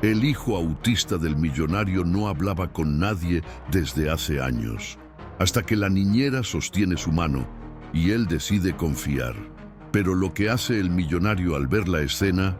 El hijo autista del millonario no hablaba con nadie desde hace años, hasta que la niñera sostiene su mano y él decide confiar. Pero lo que hace el millonario al ver la escena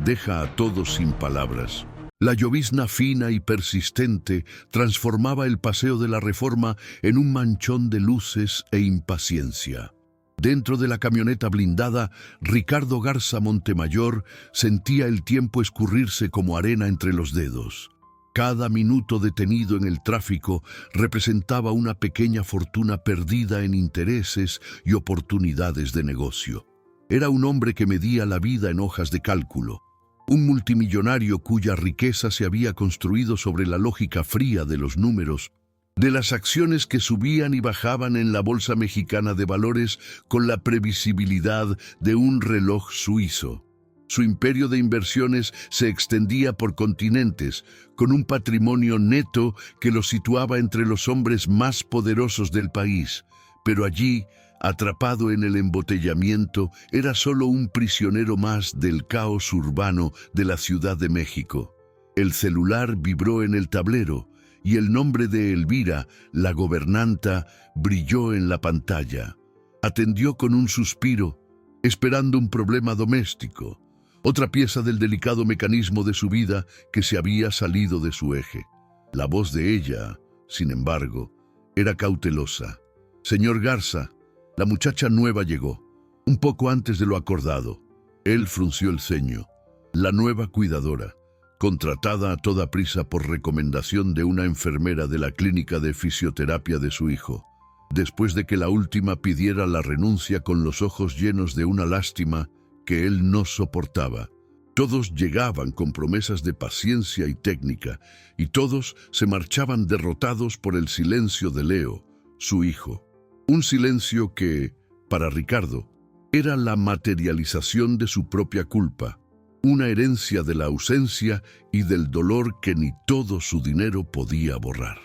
deja a todos sin palabras. La llovizna fina y persistente transformaba el Paseo de la Reforma en un manchón de luces e impaciencia. Dentro de la camioneta blindada, Ricardo Garza Montemayor sentía el tiempo escurrirse como arena entre los dedos. Cada minuto detenido en el tráfico representaba una pequeña fortuna perdida en intereses y oportunidades de negocio. Era un hombre que medía la vida en hojas de cálculo, un multimillonario cuya riqueza se había construido sobre la lógica fría de los números, de las acciones que subían y bajaban en la Bolsa Mexicana de Valores con la previsibilidad de un reloj suizo. Su imperio de inversiones se extendía por continentes, con un patrimonio neto que lo situaba entre los hombres más poderosos del país. Pero allí, atrapado en el embotellamiento, era solo un prisionero más del caos urbano de la Ciudad de México. El celular vibró en el tablero, y el nombre de Elvira, la gobernanta, brilló en la pantalla. Atendió con un suspiro, esperando un problema doméstico, otra pieza del delicado mecanismo de su vida que se había salido de su eje. La voz de ella, sin embargo, era cautelosa. «Señor Garza, la muchacha nueva llegó, un poco antes de lo acordado». Él frunció el ceño. La nueva cuidadora, contratada a toda prisa por recomendación de una enfermera de la clínica de fisioterapia de su hijo, después de que la última pidiera la renuncia con los ojos llenos de una lástima que él no soportaba. Todos llegaban con promesas de paciencia y técnica, y todos se marchaban derrotados por el silencio de Leo, su hijo. Un silencio que, para Ricardo, era la materialización de su propia culpa, una herencia de la ausencia y del dolor que ni todo su dinero podía borrar.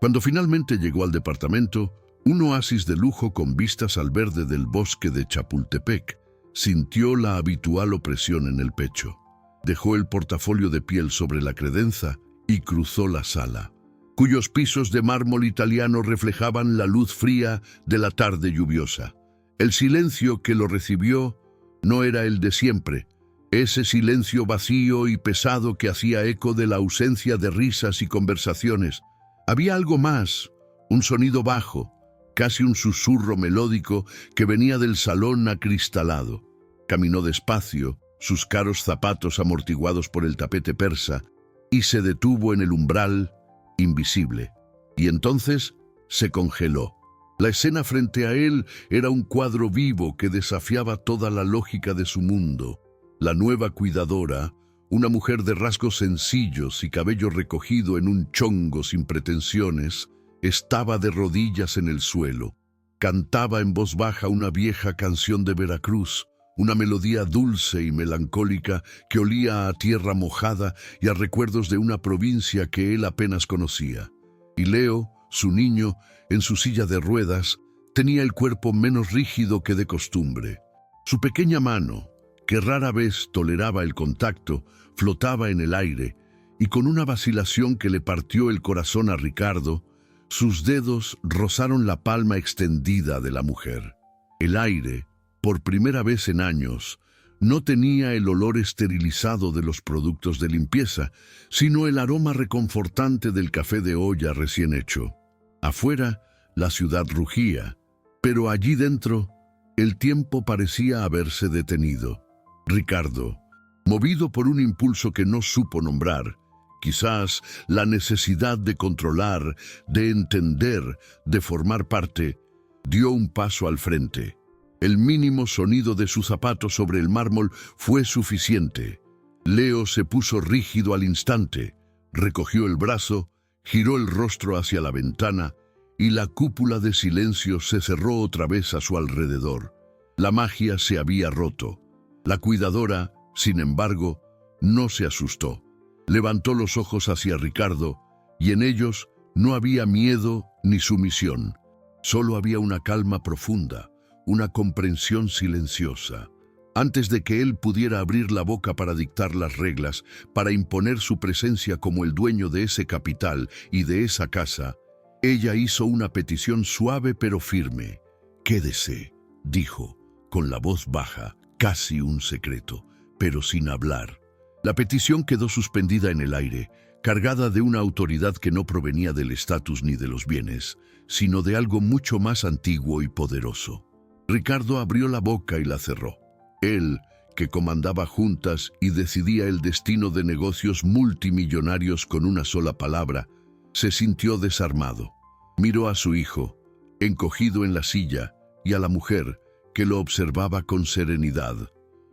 Cuando finalmente llegó al departamento, un oasis de lujo con vistas al verde del bosque de Chapultepec, sintió la habitual opresión en el pecho. Dejó el portafolio de piel sobre la credenza y cruzó la sala, cuyos pisos de mármol italiano reflejaban la luz fría de la tarde lluviosa. El silencio que lo recibió no era el de siempre, ese silencio vacío y pesado que hacía eco de la ausencia de risas y conversaciones. Había algo más, un sonido bajo, casi un susurro melódico que venía del salón acristalado. Caminó despacio, sus caros zapatos amortiguados por el tapete persa, y se detuvo en el umbral, invisible. Y entonces se congeló. La escena frente a él era un cuadro vivo que desafiaba toda la lógica de su mundo. La nueva cuidadora, una mujer de rasgos sencillos y cabello recogido en un chongo sin pretensiones, estaba de rodillas en el suelo. Cantaba en voz baja una vieja canción de Veracruz, una melodía dulce y melancólica que olía a tierra mojada y a recuerdos de una provincia que él apenas conocía. Y Leo, su niño, en su silla de ruedas, tenía el cuerpo menos rígido que de costumbre. Su pequeña mano, que rara vez toleraba el contacto, flotaba en el aire, y con una vacilación que le partió el corazón a Ricardo, sus dedos rozaron la palma extendida de la mujer. El aire, por primera vez en años, no tenía el olor esterilizado de los productos de limpieza, sino el aroma reconfortante del café de olla recién hecho. Afuera, la ciudad rugía, pero allí dentro, el tiempo parecía haberse detenido. Ricardo, movido por un impulso que no supo nombrar, quizás la necesidad de controlar, de entender, de formar parte, dio un paso al frente. El mínimo sonido de su zapato sobre el mármol fue suficiente. Leo se puso rígido al instante, recogió el brazo, giró el rostro hacia la ventana y la cúpula de silencio se cerró otra vez a su alrededor. La magia se había roto. La cuidadora, sin embargo, no se asustó. Levantó los ojos hacia Ricardo y en ellos no había miedo ni sumisión. Solo había una calma profunda, una comprensión silenciosa. Antes de que él pudiera abrir la boca para dictar las reglas, para imponer su presencia como el dueño de ese capital y de esa casa, ella hizo una petición suave pero firme. «Quédese», dijo, con la voz baja, casi un secreto, pero sin hablar. La petición quedó suspendida en el aire, cargada de una autoridad que no provenía del estatus ni de los bienes, sino de algo mucho más antiguo y poderoso. Ricardo abrió la boca y la cerró. Él, que comandaba juntas y decidía el destino de negocios multimillonarios con una sola palabra, se sintió desarmado. Miró a su hijo, encogido en la silla, y a la mujer, que lo observaba con serenidad.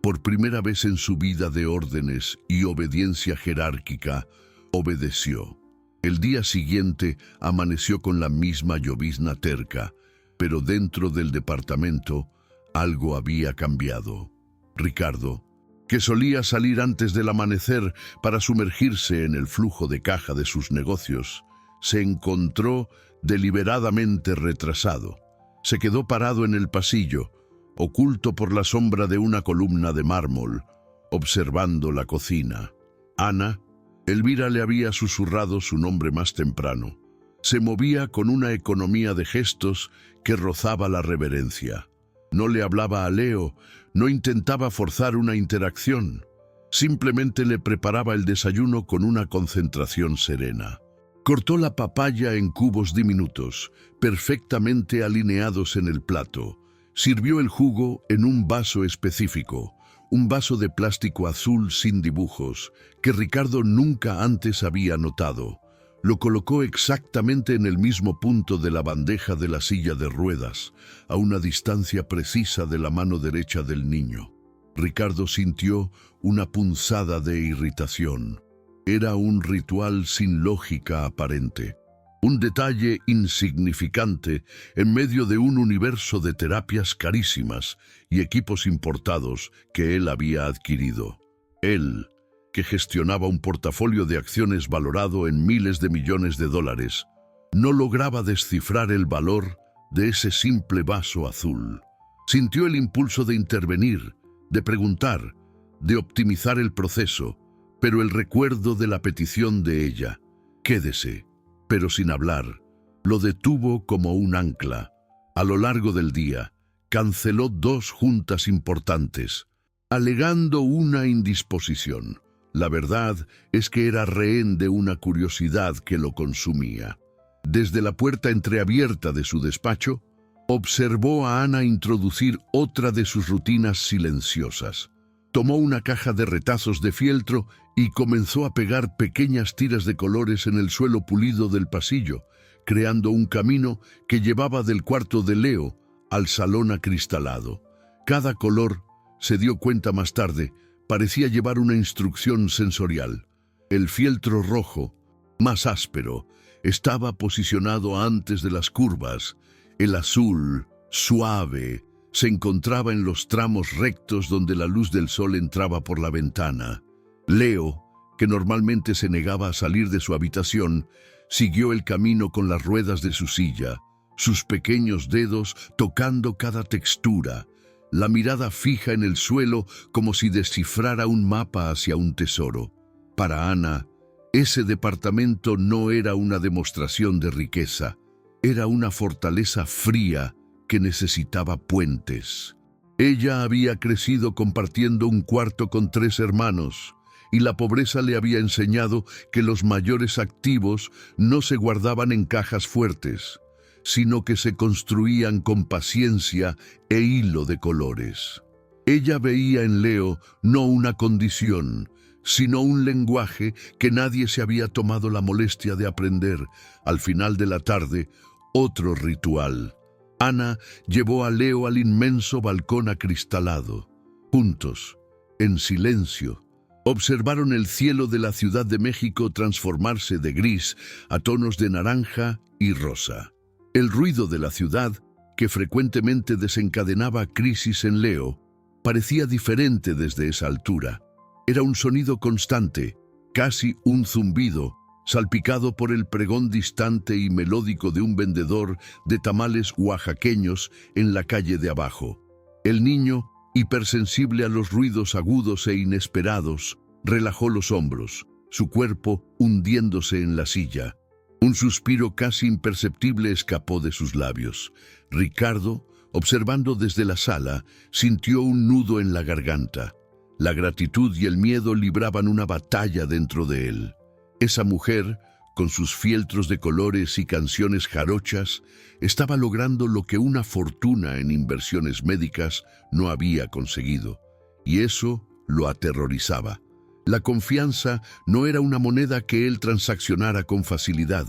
Por primera vez en su vida de órdenes y obediencia jerárquica, obedeció. El día siguiente amaneció con la misma llovizna terca, pero dentro del departamento algo había cambiado. Ricardo, que solía salir antes del amanecer para sumergirse en el flujo de caja de sus negocios, se encontró deliberadamente retrasado. Se quedó parado en el pasillo, oculto por la sombra de una columna de mármol, observando la cocina. Ana, Elvira le había susurrado su nombre más temprano. Se movía con una economía de gestos que rozaba la reverencia. No le hablaba a Leo, no intentaba forzar una interacción. Simplemente le preparaba el desayuno con una concentración serena. Cortó la papaya en cubos diminutos, perfectamente alineados en el plato. Sirvió el jugo en un vaso específico, un vaso de plástico azul sin dibujos, que Ricardo nunca antes había notado. Lo colocó exactamente en el mismo punto de la bandeja de la silla de ruedas, a una distancia precisa de la mano derecha del niño. Ricardo sintió una punzada de irritación. Era un ritual sin lógica aparente. Un detalle insignificante en medio de un universo de terapias carísimas y equipos importados que él había adquirido. Él, que gestionaba un portafolio de acciones valorado en miles de millones de dólares, no lograba descifrar el valor de ese simple vaso azul. Sintió el impulso de intervenir, de preguntar, de optimizar el proceso, pero el recuerdo de la petición de ella, «Quédese», pero sin hablar, lo detuvo como un ancla. A lo largo del día, canceló 2 juntas importantes, alegando una indisposición. La verdad es que era rehén de una curiosidad que lo consumía. Desde la puerta entreabierta de su despacho, observó a Ana introducir otra de sus rutinas silenciosas. Tomó una caja de retazos de fieltro y comenzó a pegar pequeñas tiras de colores en el suelo pulido del pasillo, creando un camino que llevaba del cuarto de Leo al salón acristalado. Cada color, se dio cuenta más tarde, parecía llevar una instrucción sensorial. El fieltro rojo, más áspero, estaba posicionado antes de las curvas. El azul, suave, se encontraba en los tramos rectos donde la luz del sol entraba por la ventana. Leo, que normalmente se negaba a salir de su habitación, siguió el camino con las ruedas de su silla, sus pequeños dedos tocando cada textura, la mirada fija en el suelo como si descifrara un mapa hacia un tesoro. Para Ana, ese departamento no era una demostración de riqueza, era una fortaleza fría que necesitaba puentes. Ella había crecido compartiendo un cuarto con 3 hermanos, y la pobreza le había enseñado que los mayores activos no se guardaban en cajas fuertes, sino que se construían con paciencia e hilo de colores. Ella veía en Leo no una condición, sino un lenguaje que nadie se había tomado la molestia de aprender. Al final de la tarde, otro ritual. Ana llevó a Leo al inmenso balcón acristalado. Juntos, en silencio, observaron el cielo de la Ciudad de México transformarse de gris a tonos de naranja y rosa. El ruido de la ciudad, que frecuentemente desencadenaba crisis en Leo, parecía diferente desde esa altura. Era un sonido constante, casi un zumbido, salpicado por el pregón distante y melódico de un vendedor de tamales oaxaqueños en la calle de abajo. El niño, Hipersensible a los ruidos agudos e inesperados, relajó los hombros, su cuerpo hundiéndose en la silla. Un suspiro casi imperceptible escapó de sus labios. Ricardo, observando desde la sala, sintió un nudo en la garganta. La gratitud y el miedo libraban una batalla dentro de él. Esa mujer, con sus fieltros de colores y canciones jarochas, estaba logrando lo que una fortuna en inversiones médicas no había conseguido, y eso lo aterrorizaba. La confianza no era una moneda que él transaccionara con facilidad.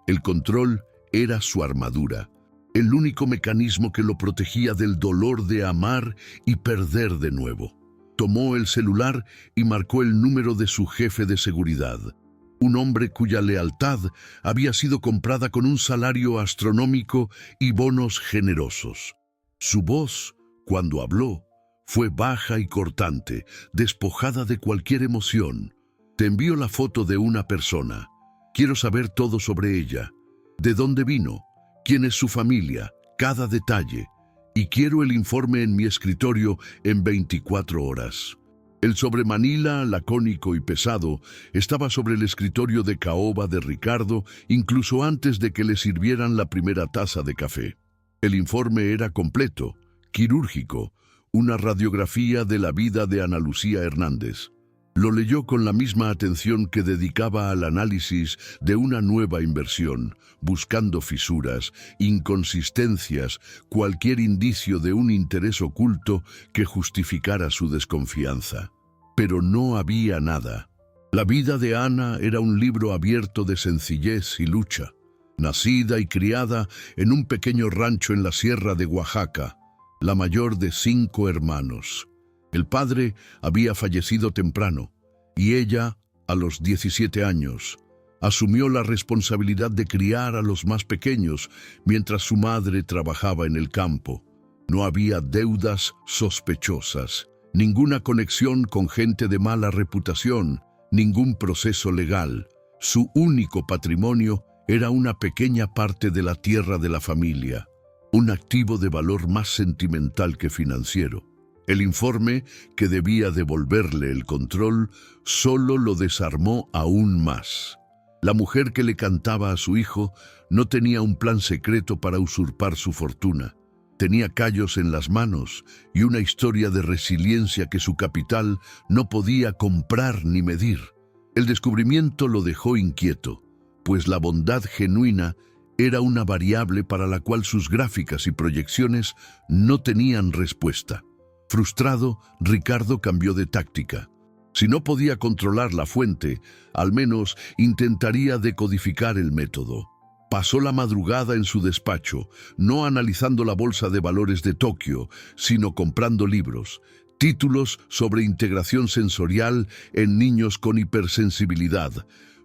El control era su armadura, el único mecanismo que lo protegía del dolor de amar y perder de nuevo. Tomó el celular y marcó el número de su jefe de seguridad, un hombre cuya lealtad había sido comprada con un salario astronómico y bonos generosos. Su voz, cuando habló, fue baja y cortante, despojada de cualquier emoción. Te envío la foto de una persona. Quiero saber todo sobre ella. ¿De dónde vino? ¿Quién es su familia? Cada detalle. Y quiero el informe en mi escritorio en 24 horas. El sobre Manila, lacónico y pesado, estaba sobre el escritorio de caoba de Ricardo incluso antes de que le sirvieran la primera taza de café. El informe era completo, quirúrgico, una radiografía de la vida de Ana Lucía Hernández. Lo leyó con la misma atención que dedicaba al análisis de una nueva inversión, buscando fisuras, inconsistencias, cualquier indicio de un interés oculto que justificara su desconfianza. Pero no había nada. La vida de Ana era un libro abierto de sencillez y lucha. Nacida y criada en un pequeño rancho en la sierra de Oaxaca, la mayor de 5 hermanos. El padre había fallecido temprano y ella, a los 17 años, asumió la responsabilidad de criar a los más pequeños mientras su madre trabajaba en el campo. No había deudas sospechosas, ninguna conexión con gente de mala reputación, ningún proceso legal. Su único patrimonio era una pequeña parte de la tierra de la familia, un activo de valor más sentimental que financiero. El informe, que debía devolverle el control, solo lo desarmó aún más. La mujer que le cantaba a su hijo no tenía un plan secreto para usurpar su fortuna. Tenía callos en las manos y una historia de resiliencia que su capital no podía comprar ni medir. El descubrimiento lo dejó inquieto, pues la bondad genuina era una variable para la cual sus gráficas y proyecciones no tenían respuesta. Frustrado, Ricardo cambió de táctica. Si no podía controlar la fuente, al menos intentaría decodificar el método. Pasó la madrugada en su despacho, no analizando la bolsa de valores de Tokio, sino comprando libros, títulos sobre integración sensorial en niños con hipersensibilidad,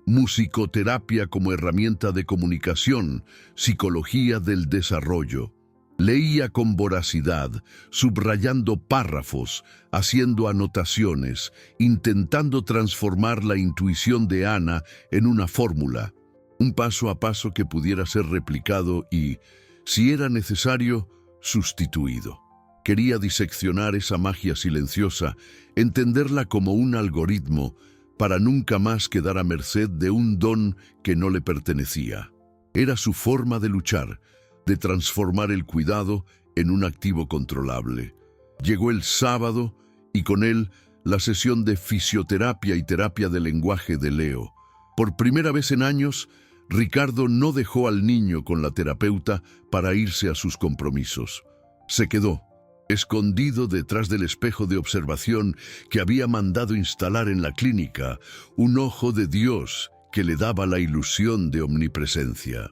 musicoterapia como herramienta de comunicación, psicología del desarrollo. Leía con voracidad, subrayando párrafos, haciendo anotaciones, intentando transformar la intuición de Ana en una fórmula, un paso a paso que pudiera ser replicado y, si era necesario, sustituido. Quería diseccionar esa magia silenciosa, entenderla como un algoritmo, para nunca más quedar a merced de un don que no le pertenecía. Era su forma de luchar, de transformar el cuidado en un activo controlable. Llegó el sábado y con él la sesión de fisioterapia y terapia de lenguaje de Leo. Por primera vez en años, Ricardo no dejó al niño con la terapeuta para irse a sus compromisos. Se quedó, escondido detrás del espejo de observación que había mandado instalar en la clínica, un ojo de Dios que le daba la ilusión de omnipresencia.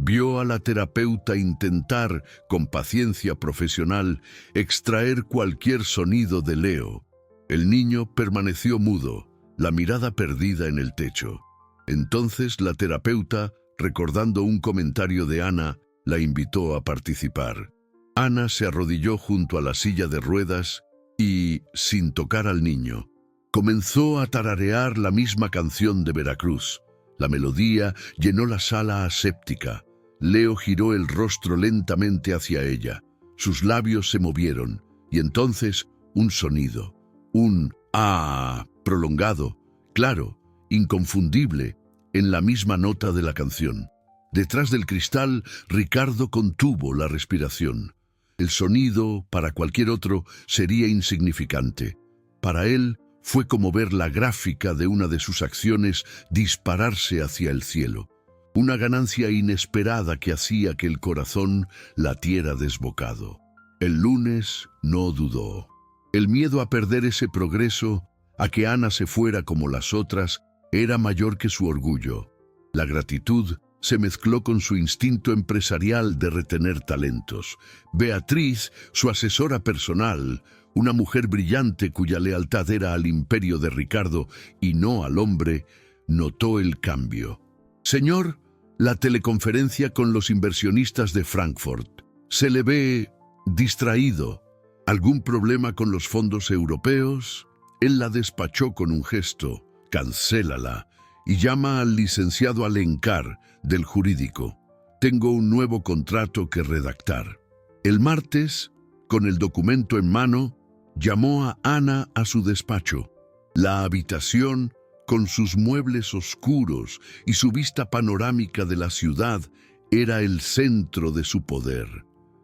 Vio a la terapeuta intentar, con paciencia profesional, extraer cualquier sonido de Leo. El niño permaneció mudo, la mirada perdida en el techo. Entonces la terapeuta, recordando un comentario de Ana, la invitó a participar. Ana se arrodilló junto a la silla de ruedas y, sin tocar al niño, comenzó a tararear la misma canción de Veracruz. La melodía llenó la sala aséptica. Leo giró el rostro lentamente hacia ella. Sus labios se movieron y entonces un sonido, un «ah» prolongado, claro, inconfundible, en la misma nota de la canción. Detrás del cristal, Ricardo contuvo la respiración. El sonido, para cualquier otro, sería insignificante. Para él, fue como ver la gráfica de una de sus acciones dispararse hacia el cielo. Una ganancia inesperada que hacía que el corazón latiera desbocado. El lunes no dudó. El miedo a perder ese progreso, a que Ana se fuera como las otras, era mayor que su orgullo. La gratitud se mezcló con su instinto empresarial de retener talentos. Beatriz, su asesora personal, una mujer brillante cuya lealtad era al imperio de Ricardo y no al hombre, notó el cambio. Señor, la teleconferencia con los inversionistas de Frankfurt. Se le ve distraído. ¿Algún problema con los fondos europeos? Él la despachó con un gesto. Cancélala y llama al licenciado Alencar del jurídico. Tengo un nuevo contrato que redactar. El martes, con el documento en mano, llamó a Ana a su despacho. La habitación, con sus muebles oscuros y su vista panorámica de la ciudad, era el centro de su poder.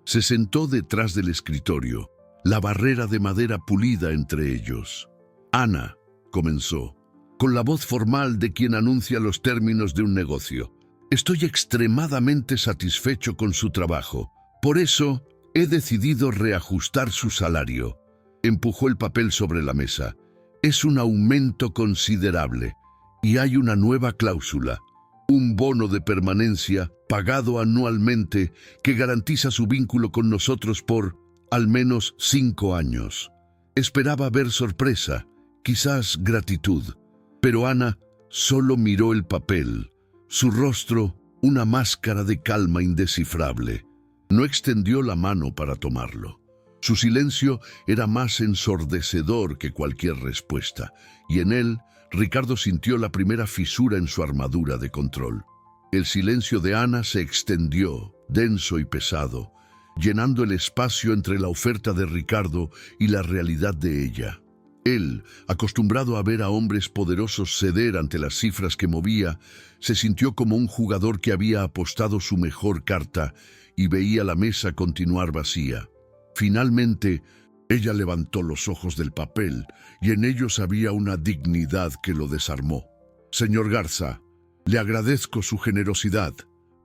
Se sentó detrás del escritorio, la barrera de madera pulida entre ellos. Ana, comenzó, con la voz formal de quien anuncia los términos de un negocio. Estoy extremadamente satisfecho con su trabajo. Por eso, he decidido reajustar su salario. Empujó el papel sobre la mesa. Es un aumento considerable. Y hay una nueva cláusula. Un bono de permanencia pagado anualmente que garantiza su vínculo con nosotros por, al menos, 5 años. Esperaba ver sorpresa, quizás gratitud. Pero Ana solo miró el papel. Su rostro, una máscara de calma indescifrable. No extendió la mano para tomarlo. Su silencio era más ensordecedor que cualquier respuesta, y en él, Ricardo sintió la primera fisura en su armadura de control. El silencio de Ana se extendió, denso y pesado, llenando el espacio entre la oferta de Ricardo y la realidad de ella. Él, acostumbrado a ver a hombres poderosos ceder ante las cifras que movía, se sintió como un jugador que había apostado su mejor carta y veía la mesa continuar vacía. Finalmente, ella levantó los ojos del papel y en ellos había una dignidad que lo desarmó. «Señor Garza, le agradezco su generosidad»,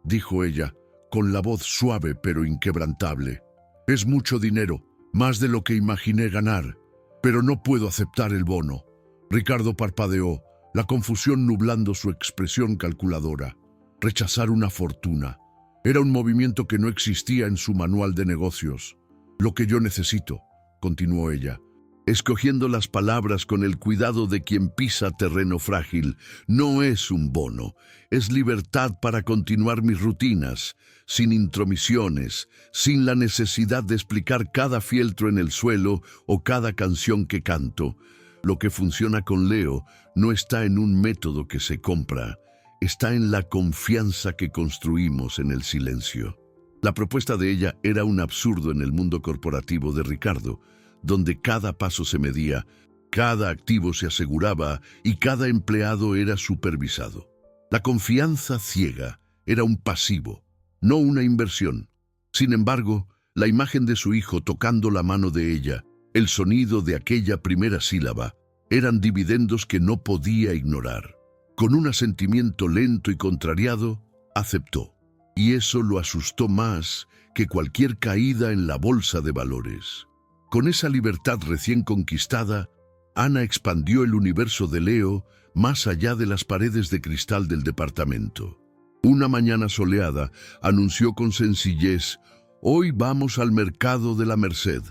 dijo ella, con la voz suave pero inquebrantable. «Es mucho dinero, más de lo que imaginé ganar. Pero no puedo aceptar el bono». Ricardo parpadeó, la confusión nublando su expresión calculadora. Rechazar una fortuna. Era un movimiento que no existía en su manual de negocios. «Lo que yo necesito», continuó ella, escogiendo las palabras con el cuidado de quien pisa terreno frágil, «no es un bono, es libertad para continuar mis rutinas, sin intromisiones, sin la necesidad de explicar cada fieltro en el suelo o cada canción que canto. Lo que funciona con Leo no está en un método que se compra, está en la confianza que construimos en el silencio». La propuesta de ella era un absurdo en el mundo corporativo de Ricardo, donde cada paso se medía, cada activo se aseguraba y cada empleado era supervisado. La confianza ciega era un pasivo, no una inversión. Sin embargo, la imagen de su hijo tocando la mano de ella, el sonido de aquella primera sílaba, eran dividendos que no podía ignorar. Con un asentimiento lento y contrariado, aceptó. Y eso lo asustó más que cualquier caída en la bolsa de valores. Con esa libertad recién conquistada, Ana expandió el universo de Leo más allá de las paredes de cristal del departamento. Una mañana soleada, anunció con sencillez: «Hoy vamos al mercado de la Merced».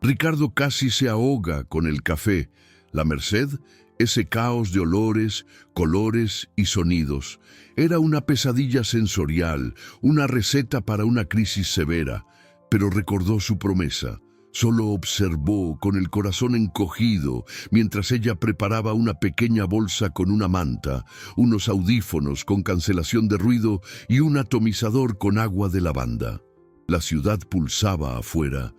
Ricardo casi se ahoga con el café. La Merced, ese caos de olores, colores y sonidos, era una pesadilla sensorial, una receta para una crisis severa, pero recordó su promesa. Solo observó con el corazón encogido mientras ella preparaba una pequeña bolsa con una manta, unos audífonos con cancelación de ruido y un atomizador con agua de lavanda. La ciudad pulsaba afuera,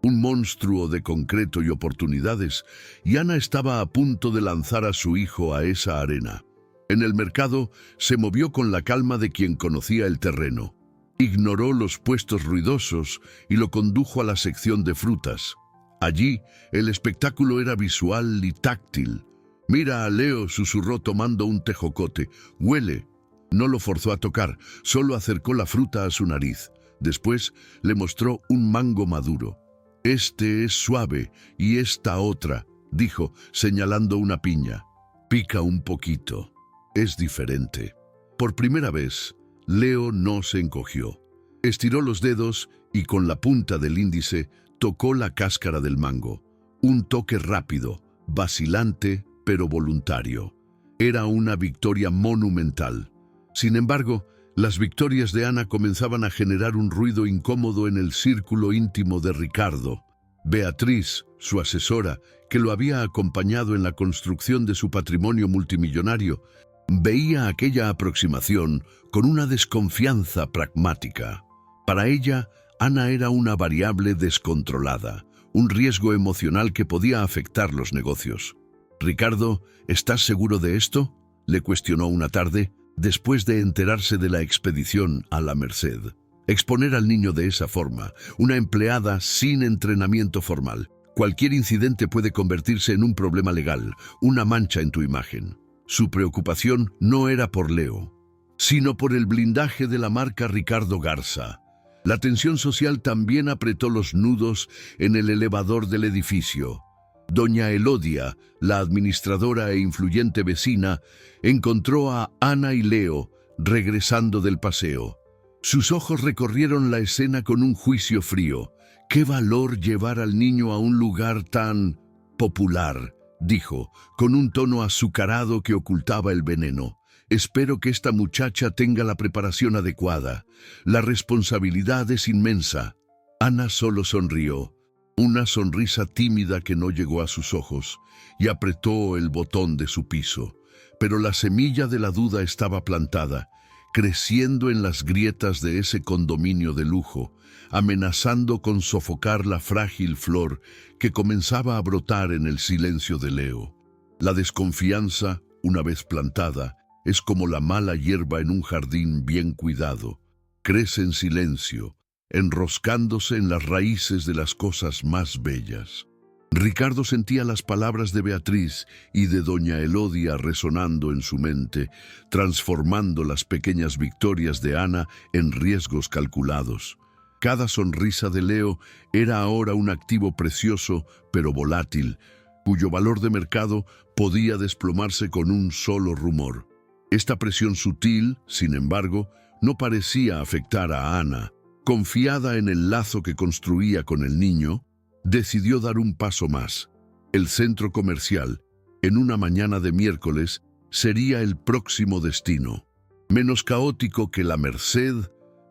un monstruo de concreto y oportunidades, y Ana estaba a punto de lanzar a su hijo a esa arena. En el mercado se movió con la calma de quien conocía el terreno. Ignoró los puestos ruidosos y lo condujo a la sección de frutas. Allí, el espectáculo era visual y táctil. «Mira a Leo», susurró tomando un tejocote. «Huele». No lo forzó a tocar, solo acercó la fruta a su nariz. Después le mostró un mango maduro. «Este es suave y esta otra», dijo, señalando una piña. «Pica un poquito. Es diferente». Por primera vez, Leo no se encogió. Estiró los dedos y con la punta del índice tocó la cáscara del mango. Un toque rápido, vacilante, pero voluntario. Era una victoria monumental. Sin embargo, las victorias de Ana comenzaban a generar un ruido incómodo en el círculo íntimo de Ricardo. Beatriz, su asesora, que lo había acompañado en la construcción de su patrimonio multimillonario, veía aquella aproximación con una desconfianza pragmática. Para ella, Ana era una variable descontrolada, un riesgo emocional que podía afectar los negocios. «Ricardo, ¿estás seguro de esto?», le cuestionó una tarde, después de enterarse de la expedición a la Merced. Exponer al niño de esa forma, una empleada sin entrenamiento formal. Cualquier incidente puede convertirse en un problema legal, una mancha en tu imagen. Su preocupación no era por Leo, sino por el blindaje de la marca Ricardo Garza. La tensión social también apretó los nudos en el elevador del edificio. Doña Elodia, la administradora e influyente vecina, encontró a Ana y Leo regresando del paseo. Sus ojos recorrieron la escena con un juicio frío. «Qué valor llevar al niño a un lugar tan popular», dijo, con un tono azucarado que ocultaba el veneno. «Espero que esta muchacha tenga la preparación adecuada. La responsabilidad es inmensa». Ana solo sonrió, una sonrisa tímida que no llegó a sus ojos, y apretó el botón de su piso. Pero la semilla de la duda estaba plantada, creciendo en las grietas de ese condominio de lujo, amenazando con sofocar la frágil flor que comenzaba a brotar en el silencio de Leo. La desconfianza, una vez plantada, es como la mala hierba en un jardín bien cuidado. Crece en silencio, enroscándose en las raíces de las cosas más bellas. Ricardo sentía las palabras de Beatriz y de doña Elodia resonando en su mente, transformando las pequeñas victorias de Ana en riesgos calculados. Cada sonrisa de Leo era ahora un activo precioso, pero volátil, cuyo valor de mercado podía desplomarse con un solo rumor. Esta presión sutil, sin embargo, no parecía afectar a Ana. Confiada en el lazo que construía con el niño, decidió dar un paso más. El centro comercial, en una mañana de miércoles, sería el próximo destino. Menos caótico que la Merced,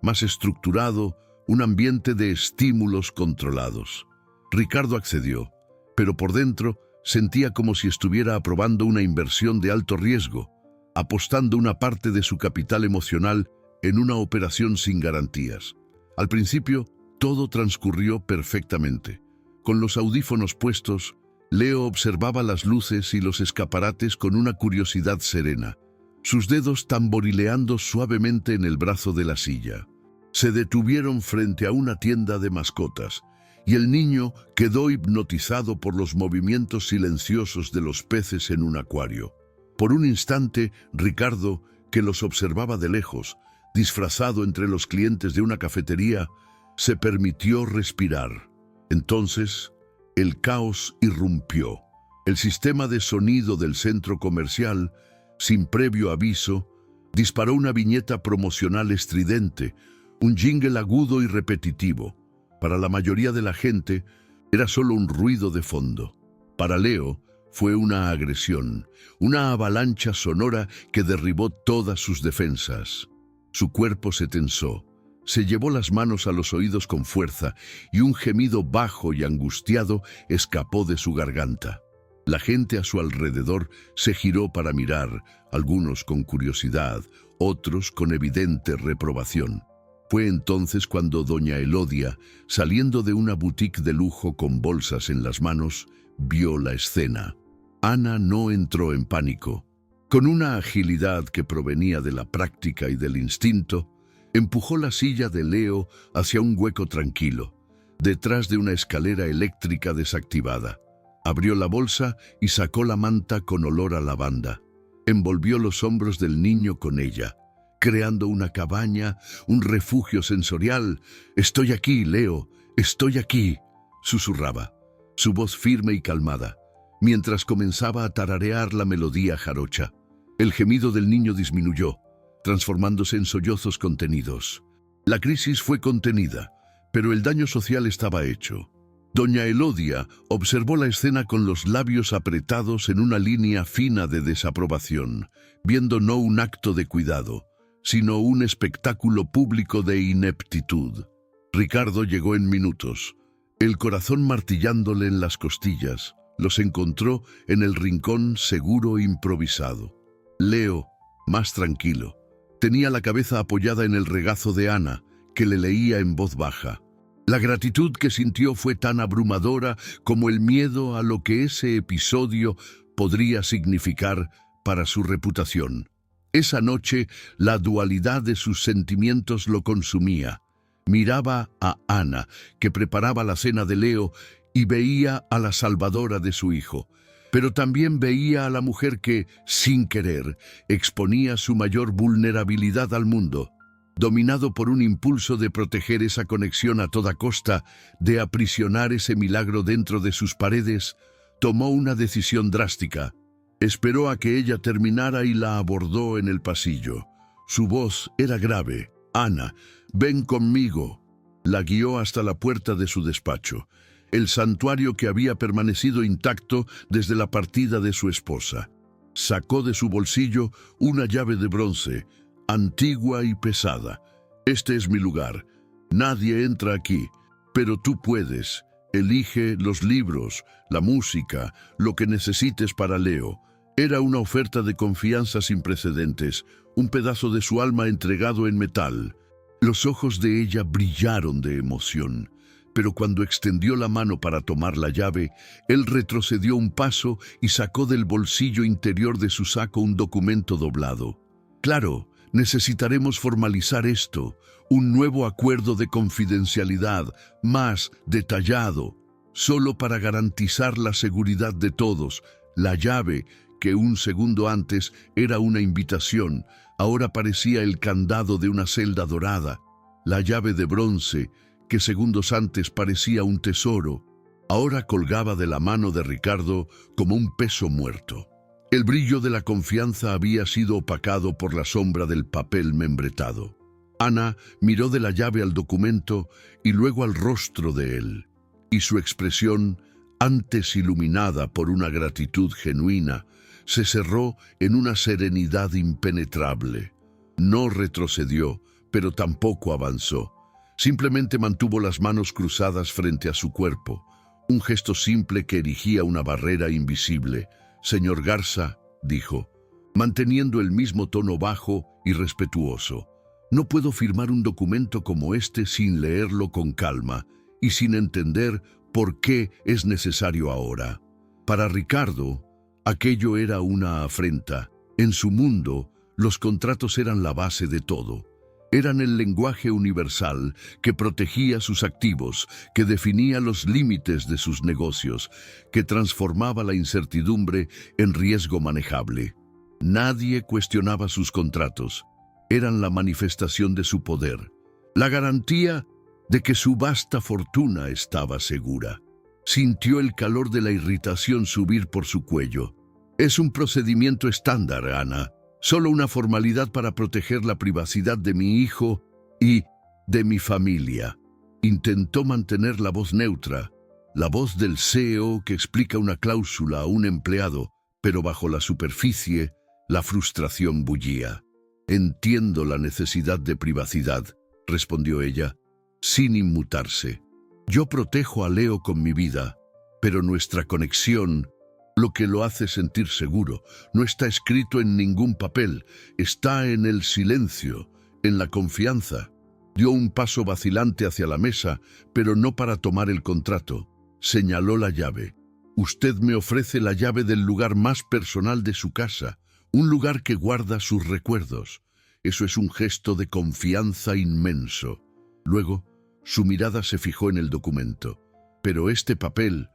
más estructurado, un ambiente de estímulos controlados. Ricardo accedió, pero por dentro sentía como si estuviera aprobando una inversión de alto riesgo, apostando una parte de su capital emocional en una operación sin garantías. Al principio, todo transcurrió perfectamente. Con los audífonos puestos, Leo observaba las luces y los escaparates con una curiosidad serena, sus dedos tamborileando suavemente en el brazo de la silla. Se detuvieron frente a una tienda de mascotas, y el niño quedó hipnotizado por los movimientos silenciosos de los peces en un acuario. Por un instante, Ricardo, que los observaba de lejos, disfrazado entre los clientes de una cafetería, se permitió respirar. Entonces, el caos irrumpió. El sistema de sonido del centro comercial, sin previo aviso, disparó una viñeta promocional estridente, un jingle agudo y repetitivo. Para la mayoría de la gente, era solo un ruido de fondo. Para Leo, fue una agresión, una avalancha sonora que derribó todas sus defensas. Su cuerpo se tensó, se llevó las manos a los oídos con fuerza y un gemido bajo y angustiado escapó de su garganta. La gente a su alrededor se giró para mirar, algunos con curiosidad, otros con evidente reprobación. Fue entonces cuando doña Elodia, saliendo de una boutique de lujo con bolsas en las manos, vio la escena. Ana no entró en pánico. Con una agilidad que provenía de la práctica y del instinto, empujó la silla de Leo hacia un hueco tranquilo, detrás de una escalera eléctrica desactivada. Abrió la bolsa y sacó la manta con olor a lavanda. Envolvió los hombros del niño con ella, creando una cabaña, un refugio sensorial. «Estoy aquí, Leo, estoy aquí», susurraba, su voz firme y calmada, mientras comenzaba a tararear la melodía jarocha. El gemido del niño disminuyó, transformándose en sollozos contenidos. La crisis fue contenida, pero el daño social estaba hecho. Doña Elodia observó la escena con los labios apretados en una línea fina de desaprobación, viendo no un acto de cuidado, sino un espectáculo público de ineptitud. Ricardo llegó en minutos. El corazón martillándole en las costillas, los encontró en el rincón seguro e improvisado. Leo, más tranquilo, tenía la cabeza apoyada en el regazo de Ana, que le leía en voz baja. La gratitud que sintió fue tan abrumadora como el miedo a lo que ese episodio podría significar para su reputación. Esa noche, la dualidad de sus sentimientos lo consumía. Miraba a Ana, que preparaba la cena de Leo, y veía a la salvadora de su hijo. Pero también veía a la mujer que, sin querer, exponía su mayor vulnerabilidad al mundo. Dominado por un impulso de proteger esa conexión a toda costa, de aprisionar ese milagro dentro de sus paredes, tomó una decisión drástica. Esperó a que ella terminara y la abordó en el pasillo. Su voz era grave. «Ana, ven conmigo». La guió hasta la puerta de su despacho, el santuario que había permanecido intacto desde la partida de su esposa. Sacó de su bolsillo una llave de bronce, antigua y pesada. «Este es mi lugar. Nadie entra aquí, pero tú puedes. Elige los libros, la música, lo que necesites para Leo». Era una oferta de confianza sin precedentes, un pedazo de su alma entregado en metal. Los ojos de ella brillaron de emoción, pero cuando extendió la mano para tomar la llave, él retrocedió un paso y sacó del bolsillo interior de su saco un documento doblado. «Claro, necesitaremos formalizar esto, un nuevo acuerdo de confidencialidad, más detallado, solo para garantizar la seguridad de todos. La llave, que un segundo antes era una invitación, ahora parecía el candado de una celda dorada. La llave de bronce, que segundos antes parecía un tesoro, ahora colgaba de la mano de Ricardo como un peso muerto. El brillo de la confianza había sido opacado por la sombra del papel membretado. Ana miró de la llave al documento y luego al rostro de él, y su expresión, antes iluminada por una gratitud genuina, se cerró en una serenidad impenetrable. No retrocedió, pero tampoco avanzó. Simplemente mantuvo las manos cruzadas frente a su cuerpo, un gesto simple que erigía una barrera invisible. «Señor Garza», dijo, manteniendo el mismo tono bajo y respetuoso, «no puedo firmar un documento como este sin leerlo con calma y sin entender por qué es necesario ahora». Para Ricardo, aquello era una afrenta. En su mundo, los contratos eran la base de todo. Eran el lenguaje universal que protegía sus activos, que definía los límites de sus negocios, que transformaba la incertidumbre en riesgo manejable. Nadie cuestionaba sus contratos. Eran la manifestación de su poder, la garantía de que su vasta fortuna estaba segura. Sintió el calor de la irritación subir por su cuello. «Es un procedimiento estándar, Ana. Solo una formalidad para proteger la privacidad de mi hijo y de mi familia». Intentó mantener la voz neutra, la voz del CEO que explica una cláusula a un empleado, pero bajo la superficie, la frustración bullía. «Entiendo la necesidad de privacidad», respondió ella, sin inmutarse. «Yo protejo a Leo con mi vida, pero nuestra conexión, lo que lo hace sentir seguro, no está escrito en ningún papel, está en el silencio, en la confianza». Dio un paso vacilante hacia la mesa, pero no para tomar el contrato. Señaló la llave. Usted me ofrece la llave del lugar más personal de su casa, un lugar que guarda sus recuerdos. Eso es un gesto de confianza inmenso. Luego, su mirada se fijó en el documento. Pero este papel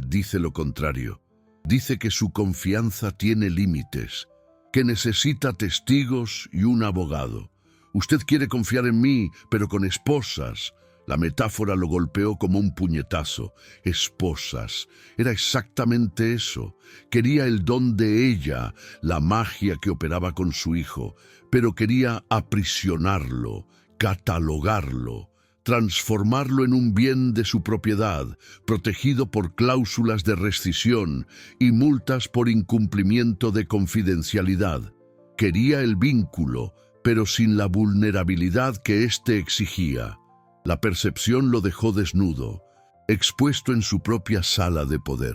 dice lo contrario. Dice que su confianza tiene límites, que necesita testigos y un abogado. Usted quiere confiar en mí, pero con esposas. La metáfora lo golpeó como un puñetazo. Esposas. Era exactamente eso. Quería el don de ella, la magia que operaba con su hijo, pero quería aprisionarlo, catalogarlo, transformarlo en un bien de su propiedad, protegido por cláusulas de rescisión y multas por incumplimiento de confidencialidad. Quería el vínculo, pero sin la vulnerabilidad que éste exigía. La percepción lo dejó desnudo, expuesto en su propia sala de poder.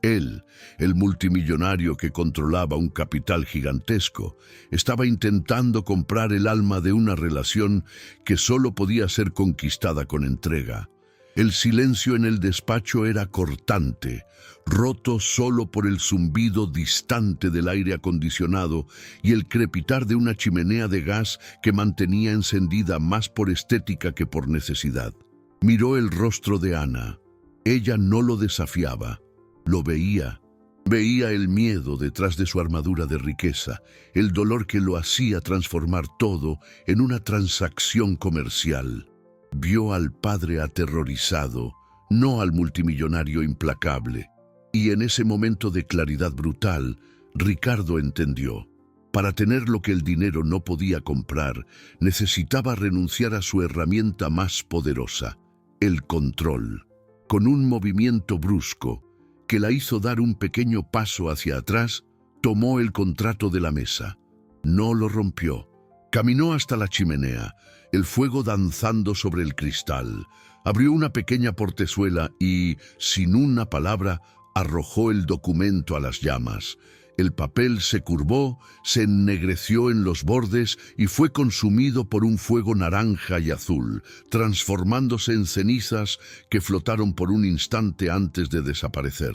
Él, el multimillonario que controlaba un capital gigantesco, estaba intentando comprar el alma de una relación que solo podía ser conquistada con entrega. El silencio en el despacho era cortante, roto solo por el zumbido distante del aire acondicionado y el crepitar de una chimenea de gas que mantenía encendida más por estética que por necesidad. Miró el rostro de Ana. Ella no lo desafiaba, lo veía. Veía el miedo detrás de su armadura de riqueza, el dolor que lo hacía transformar todo en una transacción comercial. Vio al padre aterrorizado, no al multimillonario implacable. Y en ese momento de claridad brutal, Ricardo entendió. Para tener lo que el dinero no podía comprar, necesitaba renunciar a su herramienta más poderosa, el control. Con un movimiento brusco, que la hizo dar un pequeño paso hacia atrás, tomó el contrato de la mesa. No lo rompió. Caminó hasta la chimenea, el fuego danzando sobre el cristal. Abrió una pequeña portezuela y, sin una palabra, arrojó el documento a las llamas. El papel se curvó, se ennegreció en los bordes y fue consumido por un fuego naranja y azul, transformándose en cenizas que flotaron por un instante antes de desaparecer.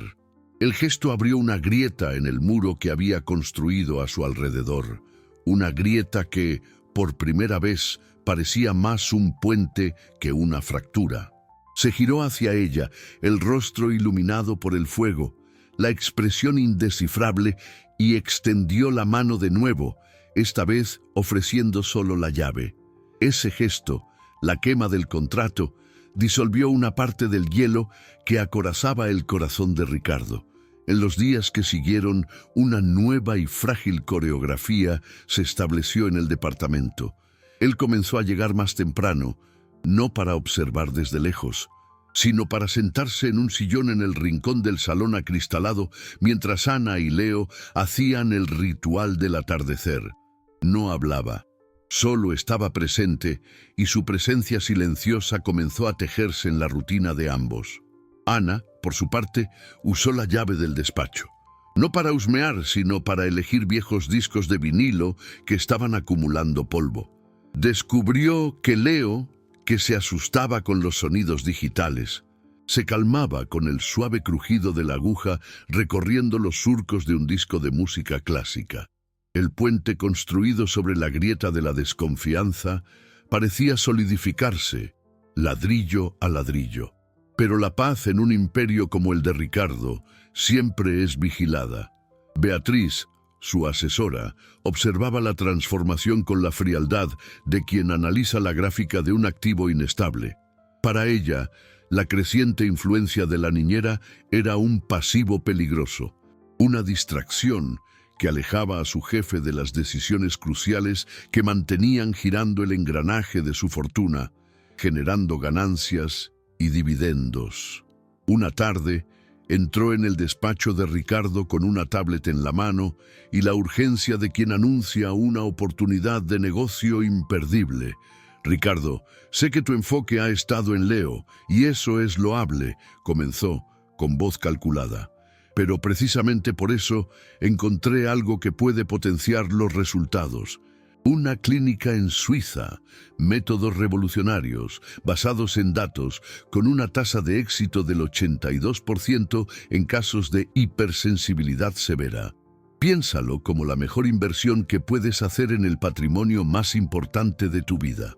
El gesto abrió una grieta en el muro que había construido a su alrededor. Una grieta que, por primera vez, parecía más un puente que una fractura. Se giró hacia ella, el rostro iluminado por el fuego, la expresión indescifrable, y extendió la mano de nuevo, esta vez ofreciendo solo la llave. Ese gesto, la quema del contrato, disolvió una parte del hielo que acorazaba el corazón de Ricardo. En los días que siguieron, una nueva y frágil coreografía se estableció en el departamento. Él comenzó a llegar más temprano, no para observar desde lejos, sino para sentarse en un sillón en el rincón del salón acristalado mientras Ana y Leo hacían el ritual del atardecer. No hablaba, solo estaba presente y su presencia silenciosa comenzó a tejerse en la rutina de ambos. Ana, por su parte, usó la llave del despacho. No para husmear, sino para elegir viejos discos de vinilo que estaban acumulando polvo. Descubrió que Leo, que se asustaba con los sonidos digitales, se calmaba con el suave crujido de la aguja recorriendo los surcos de un disco de música clásica. El puente construido sobre la grieta de la desconfianza parecía solidificarse, ladrillo a ladrillo. Pero la paz en un imperio como el de Ricardo siempre es vigilada. Beatriz, su asesora, observaba la transformación con la frialdad de quien analiza la gráfica de un activo inestable. Para ella, la creciente influencia de la niñera era un pasivo peligroso, una distracción que alejaba a su jefe de las decisiones cruciales que mantenían girando el engranaje de su fortuna, generando ganancias y dividendos. Una tarde, entró en el despacho de Ricardo con una tablet en la mano y la urgencia de quien anuncia una oportunidad de negocio imperdible. «Ricardo, sé que tu enfoque ha estado en Leo, y eso es loable», comenzó, con voz calculada. «Pero precisamente por eso encontré algo que puede potenciar los resultados. Una clínica en Suiza, métodos revolucionarios, basados en datos, con una tasa de éxito del 82% en casos de hipersensibilidad severa. Piénsalo como la mejor inversión que puedes hacer en el patrimonio más importante de tu vida.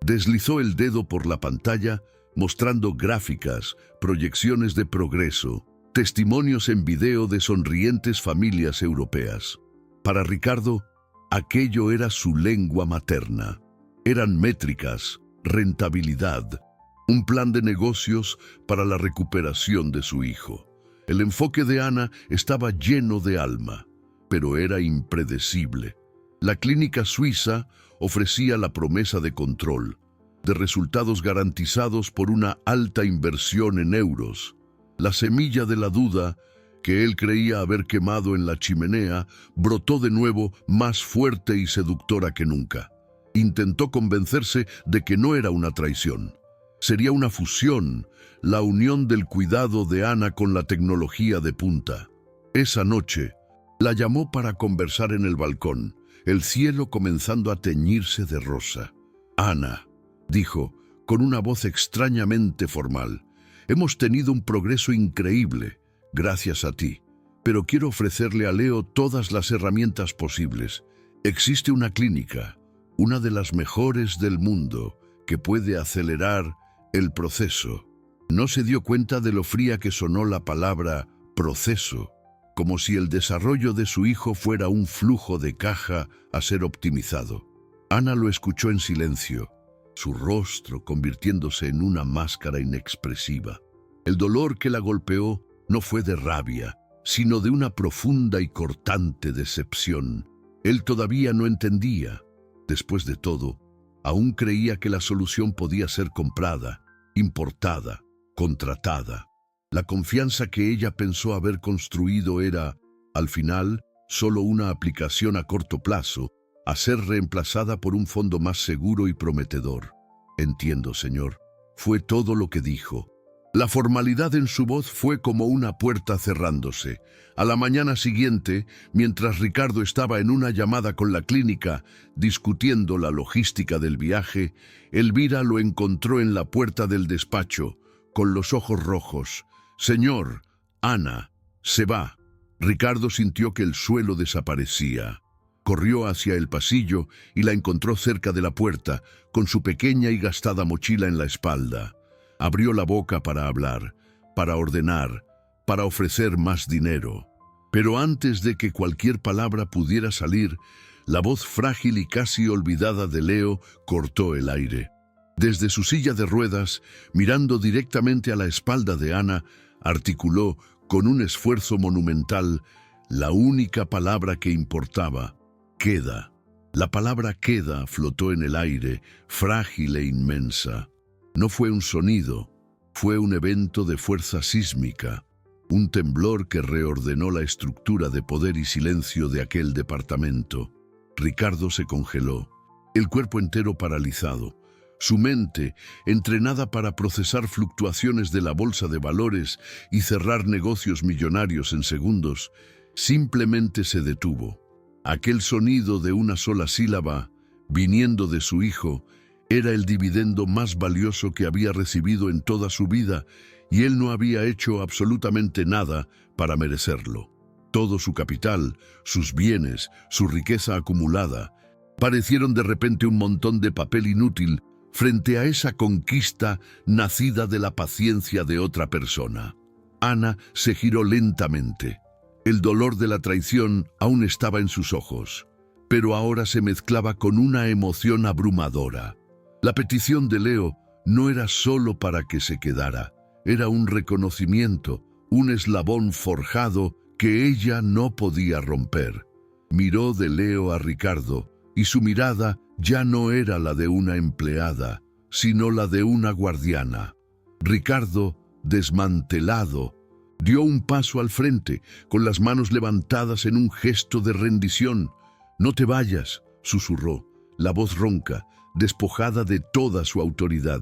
Deslizó el dedo por la pantalla, mostrando gráficas, proyecciones de progreso, testimonios en video de sonrientes familias europeas. Para Ricardo, aquello era su lengua materna. Eran métricas, rentabilidad, un plan de negocios para la recuperación de su hijo. El enfoque de Ana estaba lleno de alma, pero era impredecible. La clínica suiza ofrecía la promesa de control, de resultados garantizados por una alta inversión en euros. La semilla de la duda, que él creía haber quemado en la chimenea, brotó de nuevo más fuerte y seductora que nunca. Intentó convencerse de que no era una traición. Sería una fusión, la unión del cuidado de Ana con la tecnología de punta. Esa noche, la llamó para conversar en el balcón, el cielo comenzando a teñirse de rosa. «Ana», dijo, con una voz extrañamente formal, «hemos tenido un progreso increíble, gracias a ti, pero quiero ofrecerle a Leo todas las herramientas posibles. Existe una clínica, una de las mejores del mundo, que puede acelerar el proceso». No se dio cuenta de lo fría que sonó la palabra proceso, como si el desarrollo de su hijo fuera un flujo de caja a ser optimizado. Ana lo escuchó en silencio, su rostro convirtiéndose en una máscara inexpresiva. El dolor que la golpeó no fue de rabia, sino de una profunda y cortante decepción. Él todavía no entendía. Después de todo, aún creía que la solución podía ser comprada, importada, contratada. La confianza que ella pensó haber construido era, al final, solo una aplicación a corto plazo, a ser reemplazada por un fondo más seguro y prometedor. «Entiendo, señor», fue todo lo que dijo. La formalidad en su voz fue como una puerta cerrándose. A la mañana siguiente, mientras Ricardo estaba en una llamada con la clínica, discutiendo la logística del viaje, Elvira lo encontró en la puerta del despacho, con los ojos rojos. «Señor, Ana, se va». Ricardo sintió que el suelo desaparecía. Corrió hacia el pasillo y la encontró cerca de la puerta, con su pequeña y gastada mochila en la espalda. Abrió la boca para hablar, para ordenar, para ofrecer más dinero. Pero antes de que cualquier palabra pudiera salir, la voz frágil y casi olvidada de Leo cortó el aire. Desde su silla de ruedas, mirando directamente a la espalda de Ana, articuló, con un esfuerzo monumental, la única palabra que importaba: «queda». La palabra «queda» flotó en el aire, frágil e inmensa. No fue un sonido, fue un evento de fuerza sísmica, un temblor que reordenó la estructura de poder y silencio de aquel departamento. Ricardo se congeló, el cuerpo entero paralizado. Su mente, entrenada para procesar fluctuaciones de la bolsa de valores y cerrar negocios millonarios en segundos, simplemente se detuvo. Aquel sonido de una sola sílaba, viniendo de su hijo, era el dividendo más valioso que había recibido en toda su vida, y él no había hecho absolutamente nada para merecerlo. Todo su capital, sus bienes, su riqueza acumulada, parecieron de repente un montón de papel inútil frente a esa conquista nacida de la paciencia de otra persona. Ana se giró lentamente. El dolor de la traición aún estaba en sus ojos, pero ahora se mezclaba con una emoción abrumadora. La petición de Leo no era solo para que se quedara, era un reconocimiento, un eslabón forjado que ella no podía romper. Miró de Leo a Ricardo, y su mirada ya no era la de una empleada, sino la de una guardiana. Ricardo, desmantelado, dio un paso al frente, con las manos levantadas en un gesto de rendición. «No te vayas», susurró, la voz ronca, despojada de toda su autoridad.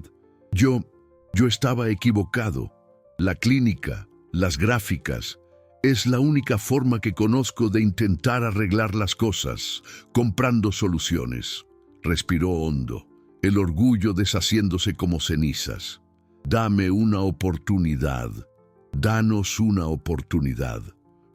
Yo estaba equivocado. La clínica, las gráficas, Es la única forma que conozco de intentar arreglar las cosas, comprando soluciones. Respiró hondo, el orgullo deshaciéndose como cenizas. Dame una oportunidad. Danos una oportunidad.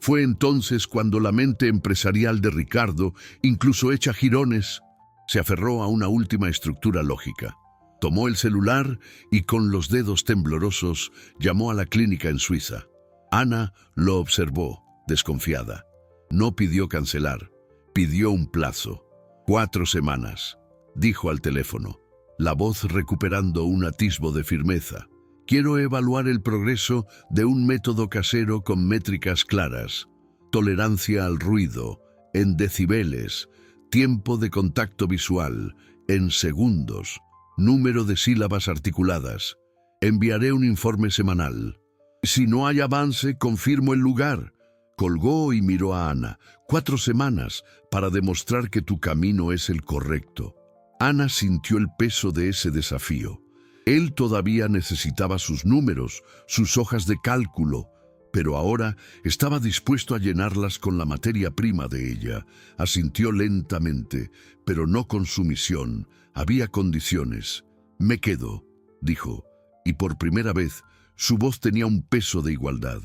Fue entonces cuando la mente empresarial de Ricardo, incluso hecha jirones, se aferró a una última estructura lógica. Tomó el celular y con los dedos temblorosos llamó a la clínica en Suiza. Ana lo observó, desconfiada. No pidió cancelar, pidió un plazo. 4 semanas, dijo al teléfono, la voz recuperando un atisbo de firmeza. Quiero evaluar el progreso de un método casero con métricas claras. Tolerancia al ruido, en decibeles, tiempo de contacto visual, en segundos, número de sílabas articuladas. Enviaré un informe semanal. Si no hay avance, confirmo el lugar. Colgó y miró a Ana. 4 semanas para demostrar que tu camino es el correcto. Ana sintió el peso de ese desafío. Él todavía necesitaba sus números, sus hojas de cálculo, pero ahora estaba dispuesto a llenarlas con la materia prima de ella. Asintió lentamente, pero no con sumisión. Había condiciones. Me quedo, dijo, y por primera vez su voz tenía un peso de igualdad,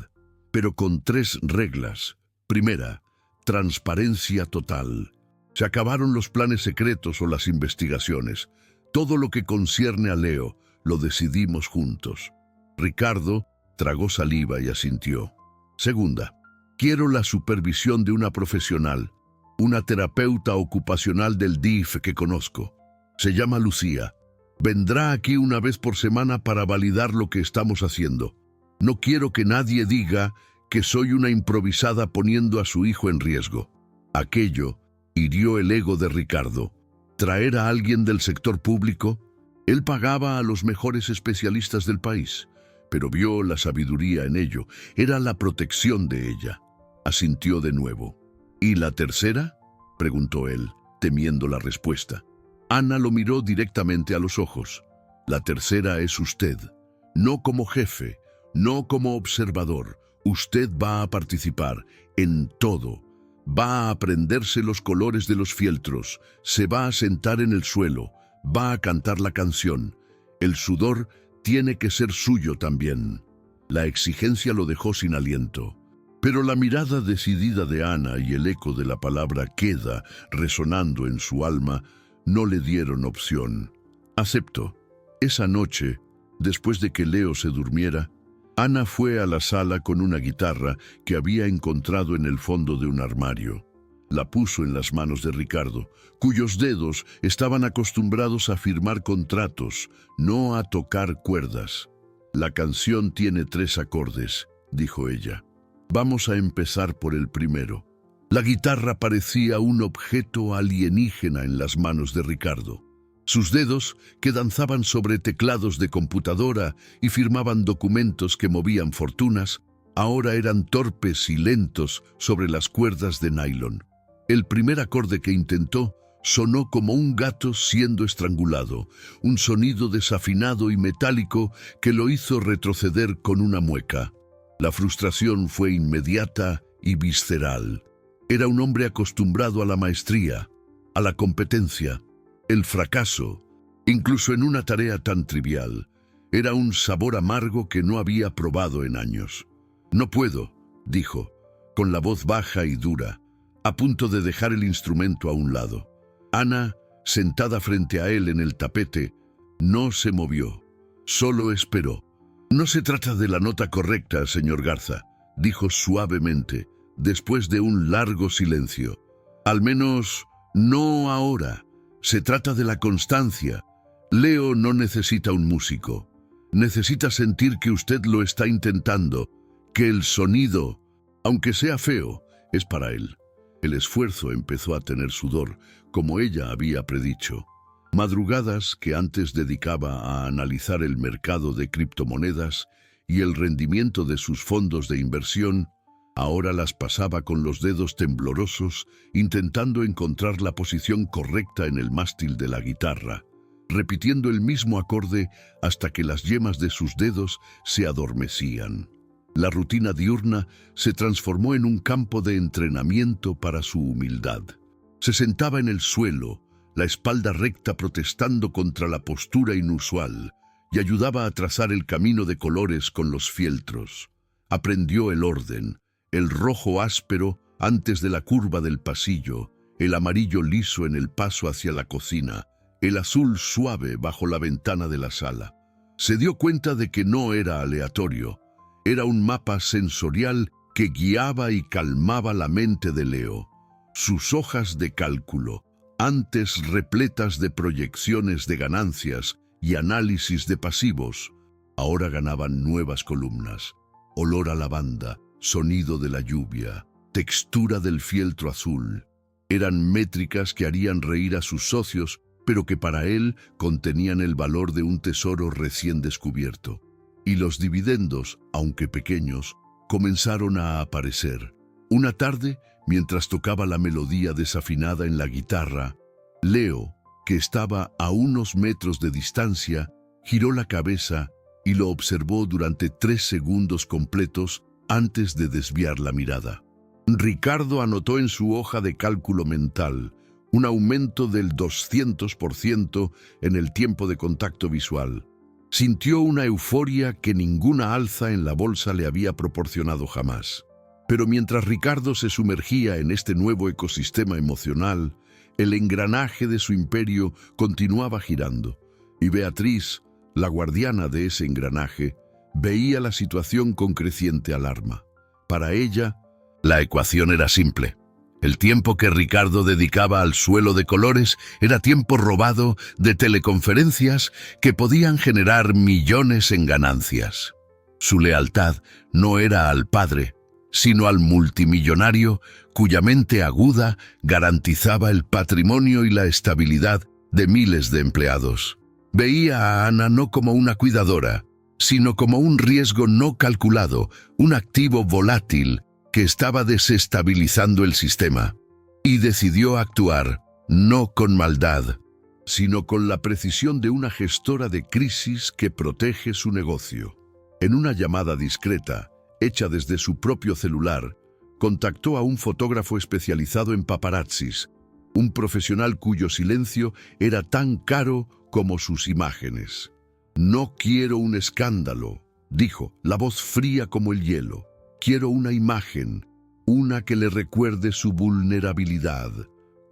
pero con 3 reglas. Primera, transparencia total. Se acabaron los planes secretos o las investigaciones. Todo lo que concierne a Leo lo decidimos juntos. Ricardo tragó saliva y asintió. Segunda, quiero la supervisión de una profesional, una terapeuta ocupacional del DIF que conozco. Se llama Lucía. Vendrá aquí una vez por semana para validar lo que estamos haciendo. No quiero que nadie diga que soy una improvisada poniendo a su hijo en riesgo. Aquello hirió el ego de Ricardo. ¿Traer a alguien del sector público? Él pagaba a los mejores especialistas del país, pero vio la sabiduría en ello. Era la protección de ella. Asintió de nuevo. ¿Y la tercera?, preguntó él, temiendo la respuesta. Ana lo miró directamente a los ojos. La tercera es usted. No como jefe, no como observador. Usted va a participar en todo. Va a aprenderse los colores de los fieltros. Se va a sentar en el suelo. Va a cantar la canción. El sudor tiene que ser suyo también. La exigencia lo dejó sin aliento. Pero la mirada decidida de Ana y el eco de la palabra queda resonando en su alma no le dieron opción. Aceptó. Esa noche, después de que Leo se durmiera, Ana fue a la sala con una guitarra que había encontrado en el fondo de un armario. La puso en las manos de Ricardo, cuyos dedos estaban acostumbrados a firmar contratos, no a tocar cuerdas. La canción tiene 3 acordes, dijo ella. Vamos a empezar por el primero. La guitarra parecía un objeto alienígena en las manos de Ricardo. Sus dedos, que danzaban sobre teclados de computadora y firmaban documentos que movían fortunas, ahora eran torpes y lentos sobre las cuerdas de nylon. El primer acorde que intentó sonó como un gato siendo estrangulado, un sonido desafinado y metálico que lo hizo retroceder con una mueca. La frustración fue inmediata y visceral. Era un hombre acostumbrado a la maestría, a la competencia. El fracaso, incluso en una tarea tan trivial, era un sabor amargo que no había probado en años. No puedo, dijo, con la voz baja y dura, a punto de dejar el instrumento a un lado. Ana, sentada frente a él en el tapete, no se movió, solo esperó. No se trata de la nota correcta, señor Garza, dijo suavemente, después de un largo silencio. Al menos, no ahora. Se trata de la constancia. Leo no necesita un músico. Necesita sentir que usted lo está intentando, que el sonido, aunque sea feo, es para él. El esfuerzo empezó a tener sudor, como ella había predicho. Madrugadas que antes dedicaba a analizar el mercado de criptomonedas y el rendimiento de sus fondos de inversión, ahora las pasaba con los dedos temblorosos, intentando encontrar la posición correcta en el mástil de la guitarra, repitiendo el mismo acorde hasta que las yemas de sus dedos se adormecían. La rutina diurna se transformó en un campo de entrenamiento para su humildad. Se sentaba en el suelo, la espalda recta protestando contra la postura inusual, y ayudaba a trazar el camino de colores con los fieltros. Aprendió el orden, el rojo áspero antes de la curva del pasillo, el amarillo liso en el paso hacia la cocina, el azul suave bajo la ventana de la sala. Se dio cuenta de que no era aleatorio, era un mapa sensorial que guiaba y calmaba la mente de Leo. Sus hojas de cálculo, antes repletas de proyecciones de ganancias y análisis de pasivos, ahora ganaban nuevas columnas. Olor a lavanda, sonido de la lluvia, textura del fieltro azul. Eran métricas que harían reír a sus socios, pero que para él contenían el valor de un tesoro recién descubierto. Y los dividendos, aunque pequeños, comenzaron a aparecer. Una tarde, mientras tocaba la melodía desafinada en la guitarra, Leo, que estaba a unos metros de distancia, giró la cabeza y lo observó durante 3 segundos completos antes de desviar la mirada. Ricardo anotó en su hoja de cálculo mental un aumento del 200% en el tiempo de contacto visual. Sintió una euforia que ninguna alza en la bolsa le había proporcionado jamás. Pero mientras Ricardo se sumergía en este nuevo ecosistema emocional, el engranaje de su imperio continuaba girando, y Beatriz, la guardiana de ese engranaje, veía la situación con creciente alarma. Para ella, la ecuación era simple. El tiempo que Ricardo dedicaba al suelo de colores era tiempo robado de teleconferencias que podían generar millones en ganancias. Su lealtad no era al padre, sino al multimillonario cuya mente aguda garantizaba el patrimonio y la estabilidad de miles de empleados. Veía a Ana no como una cuidadora, sino como un riesgo no calculado, un activo volátil que estaba desestabilizando el sistema. Y decidió actuar, no con maldad, sino con la precisión de una gestora de crisis que protege su negocio. En una llamada discreta, hecha desde su propio celular, contactó a un fotógrafo especializado en paparazzis, un profesional cuyo silencio era tan caro como sus imágenes. «No quiero un escándalo», dijo, la voz fría como el hielo. «Quiero una imagen, una que le recuerde su vulnerabilidad,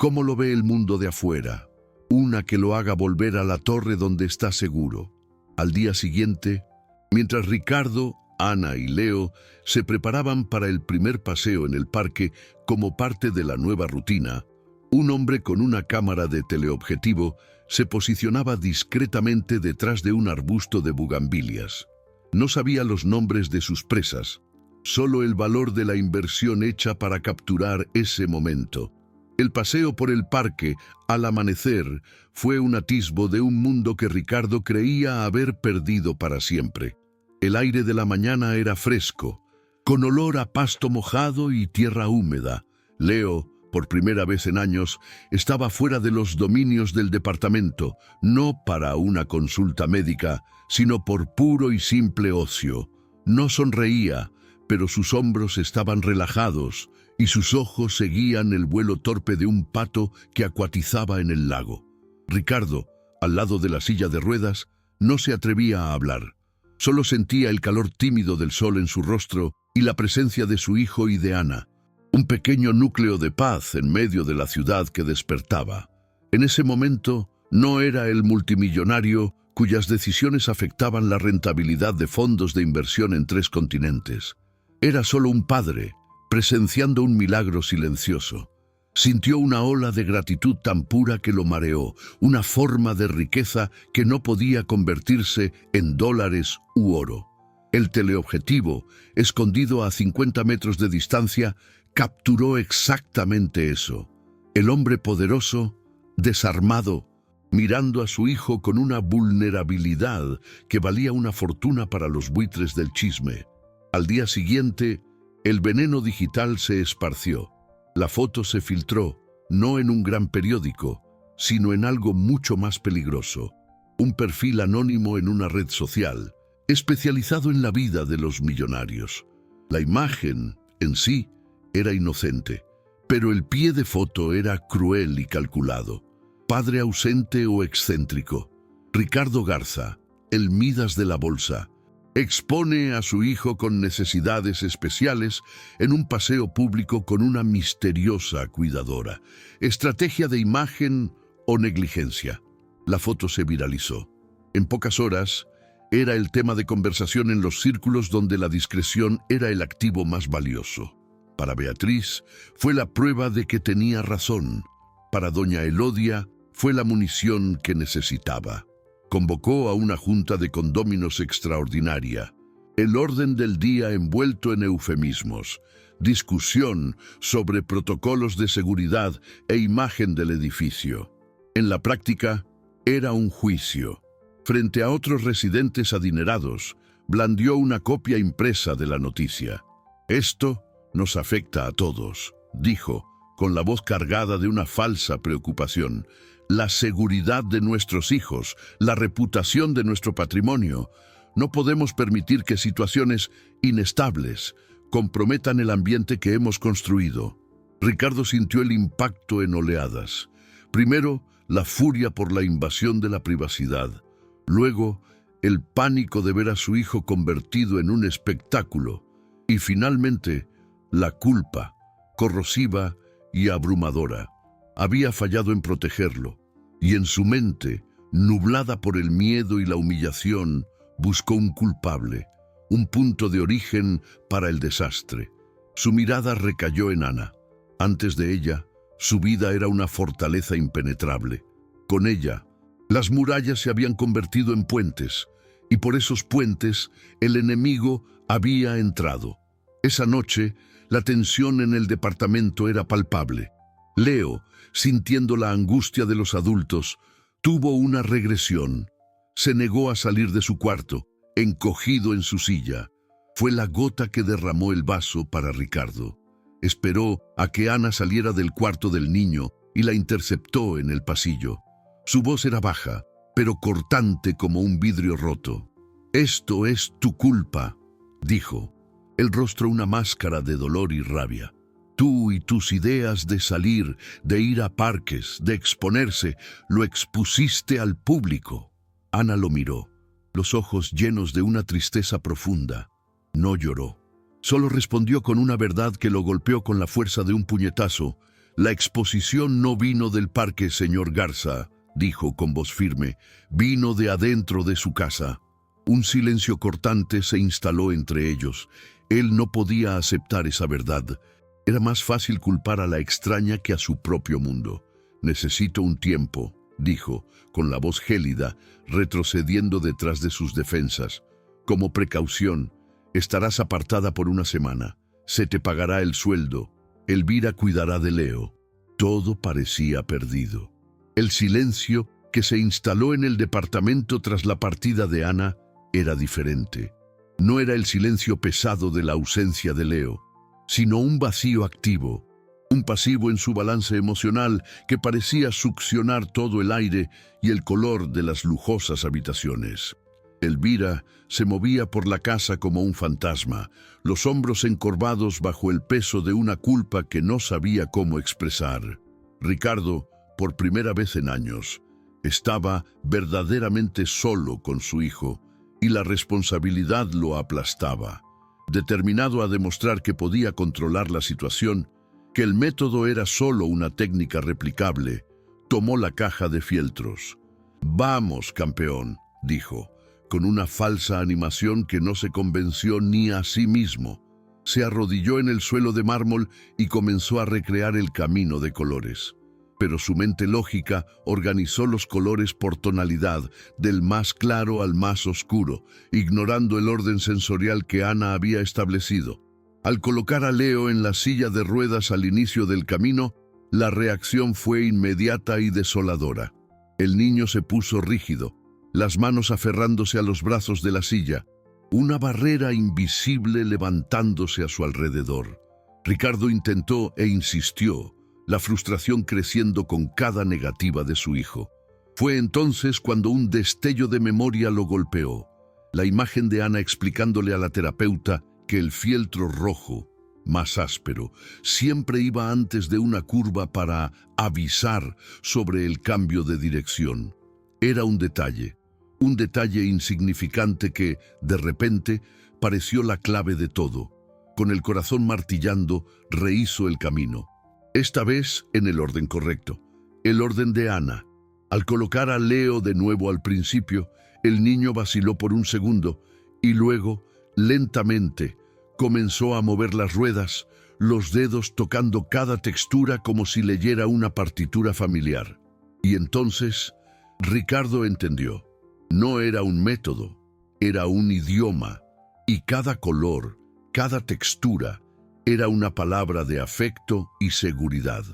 cómo lo ve el mundo de afuera, una que lo haga volver a la torre donde está seguro». Al día siguiente, mientras Ricardo, Ana y Leo se preparaban para el primer paseo en el parque como parte de la nueva rutina, un hombre con una cámara de teleobjetivo se posicionaba discretamente detrás de un arbusto de bugambilias. No sabía los nombres de sus presas, solo el valor de la inversión hecha para capturar ese momento. El paseo por el parque, al amanecer, fue un atisbo de un mundo que Ricardo creía haber perdido para siempre. El aire de la mañana era fresco, con olor a pasto mojado y tierra húmeda. Leo, por primera vez en años, estaba fuera de los dominios del departamento, no para una consulta médica, sino por puro y simple ocio. No sonreía, pero sus hombros estaban relajados y sus ojos seguían el vuelo torpe de un pato que acuatizaba en el lago. Ricardo, al lado de la silla de ruedas, no se atrevía a hablar. Solo sentía el calor tímido del sol en su rostro y la presencia de su hijo y de Ana, un pequeño núcleo de paz en medio de la ciudad que despertaba. En ese momento no era el multimillonario cuyas decisiones afectaban la rentabilidad de fondos de inversión en 3 continentes. Era solo un padre, presenciando un milagro silencioso. Sintió una ola de gratitud tan pura que lo mareó, una forma de riqueza que no podía convertirse en dólares u oro. El teleobjetivo, escondido a 50 metros de distancia, capturó exactamente eso. El hombre poderoso, desarmado, mirando a su hijo con una vulnerabilidad que valía una fortuna para los buitres del chisme. Al día siguiente, el veneno digital se esparció. La foto se filtró, no en un gran periódico, sino en algo mucho más peligroso. Un perfil anónimo en una red social, especializado en la vida de los millonarios. La imagen, en sí, era inocente, pero el pie de foto era cruel y calculado. Padre ausente o excéntrico. Ricardo Garza, el Midas de la bolsa, expone a su hijo con necesidades especiales en un paseo público con una misteriosa cuidadora. ¿Estrategia de imagen o negligencia? La foto se viralizó. En pocas horas, era el tema de conversación en los círculos donde la discreción era el activo más valioso. Para Beatriz, fue la prueba de que tenía razón. Para doña Elodia, fue la munición que necesitaba. Convocó a una junta de condóminos extraordinaria. El orden del día envuelto en eufemismos, discusión sobre protocolos de seguridad e imagen del edificio. En la práctica, era un juicio. Frente a otros residentes adinerados, blandió una copia impresa de la noticia. «Esto nos afecta a todos», dijo, con la voz cargada de una falsa preocupación. «La seguridad de nuestros hijos, la reputación de nuestro patrimonio. No podemos permitir que situaciones inestables comprometan el ambiente que hemos construido». Ricardo sintió el impacto en oleadas. Primero, la furia por la invasión de la privacidad. Luego, el pánico de ver a su hijo convertido en un espectáculo. Y finalmente, la culpa, corrosiva y abrumadora. Había fallado en protegerlo, y en su mente, nublada por el miedo y la humillación, buscó un culpable, un punto de origen para el desastre. Su mirada recayó en Ana. Antes de ella, su vida era una fortaleza impenetrable. Con ella, las murallas se habían convertido en puentes, y por esos puentes el enemigo había entrado. Esa noche, la tensión en el departamento era palpable. Leo, sintiendo la angustia de los adultos, tuvo una regresión. Se negó a salir de su cuarto, encogido en su silla. Fue la gota que derramó el vaso para Ricardo. Esperó a que Ana saliera del cuarto del niño y la interceptó en el pasillo. Su voz era baja, pero cortante como un vidrio roto. «Esto es tu culpa», dijo, el rostro una máscara de dolor y rabia. «Tú y tus ideas de salir, de ir a parques, de exponerse, lo expusiste al público». Ana lo miró, los ojos llenos de una tristeza profunda. No lloró. Solo respondió con una verdad que lo golpeó con la fuerza de un puñetazo. «La exposición no vino del parque, señor Garza», dijo con voz firme. «Vino de adentro de su casa». Un silencio cortante se instaló entre ellos. Él no podía aceptar esa verdad. Era más fácil culpar a la extraña que a su propio mundo. «Necesito un tiempo», dijo, con la voz gélida, retrocediendo detrás de sus defensas. «Como precaución, estarás apartada por una semana. Se te pagará el sueldo. Elvira cuidará de Leo». Todo parecía perdido. El silencio que se instaló en el departamento tras la partida de Ana era diferente. No era el silencio pesado de la ausencia de Leo, sino un vacío activo, un pasivo en su balance emocional que parecía succionar todo el aire y el color de las lujosas habitaciones. Elvira se movía por la casa como un fantasma, los hombros encorvados bajo el peso de una culpa que no sabía cómo expresar. Ricardo, por primera vez en años, estaba verdaderamente solo con su hijo, y la responsabilidad lo aplastaba. Determinado a demostrar que podía controlar la situación, que el método era solo una técnica replicable, tomó la caja de fieltros. «Vamos, campeón», dijo, con una falsa animación que no se convenció ni a sí mismo. Se arrodilló en el suelo de mármol y comenzó a recrear el camino de colores. Pero su mente lógica organizó los colores por tonalidad, del más claro al más oscuro, ignorando el orden sensorial que Ana había establecido. Al colocar a Leo en la silla de ruedas al inicio del camino, la reacción fue inmediata y desoladora. El niño se puso rígido, las manos aferrándose a los brazos de la silla, una barrera invisible levantándose a su alrededor. Ricardo intentó e insistió, la frustración creciendo con cada negativa de su hijo. Fue entonces cuando un destello de memoria lo golpeó. La imagen de Ana explicándole a la terapeuta que el fieltro rojo, más áspero, siempre iba antes de una curva para avisar sobre el cambio de dirección. Era un detalle insignificante que, de repente, pareció la clave de todo. Con el corazón martillando, rehizo el camino. Esta vez en el orden correcto, el orden de Ana. Al colocar a Leo de nuevo al principio, el niño vaciló por un segundo y luego, lentamente, comenzó a mover las ruedas, los dedos tocando cada textura como si leyera una partitura familiar. Y entonces, Ricardo entendió. No era un método, era un idioma, y cada color, cada textura, era una palabra de afecto y seguridad.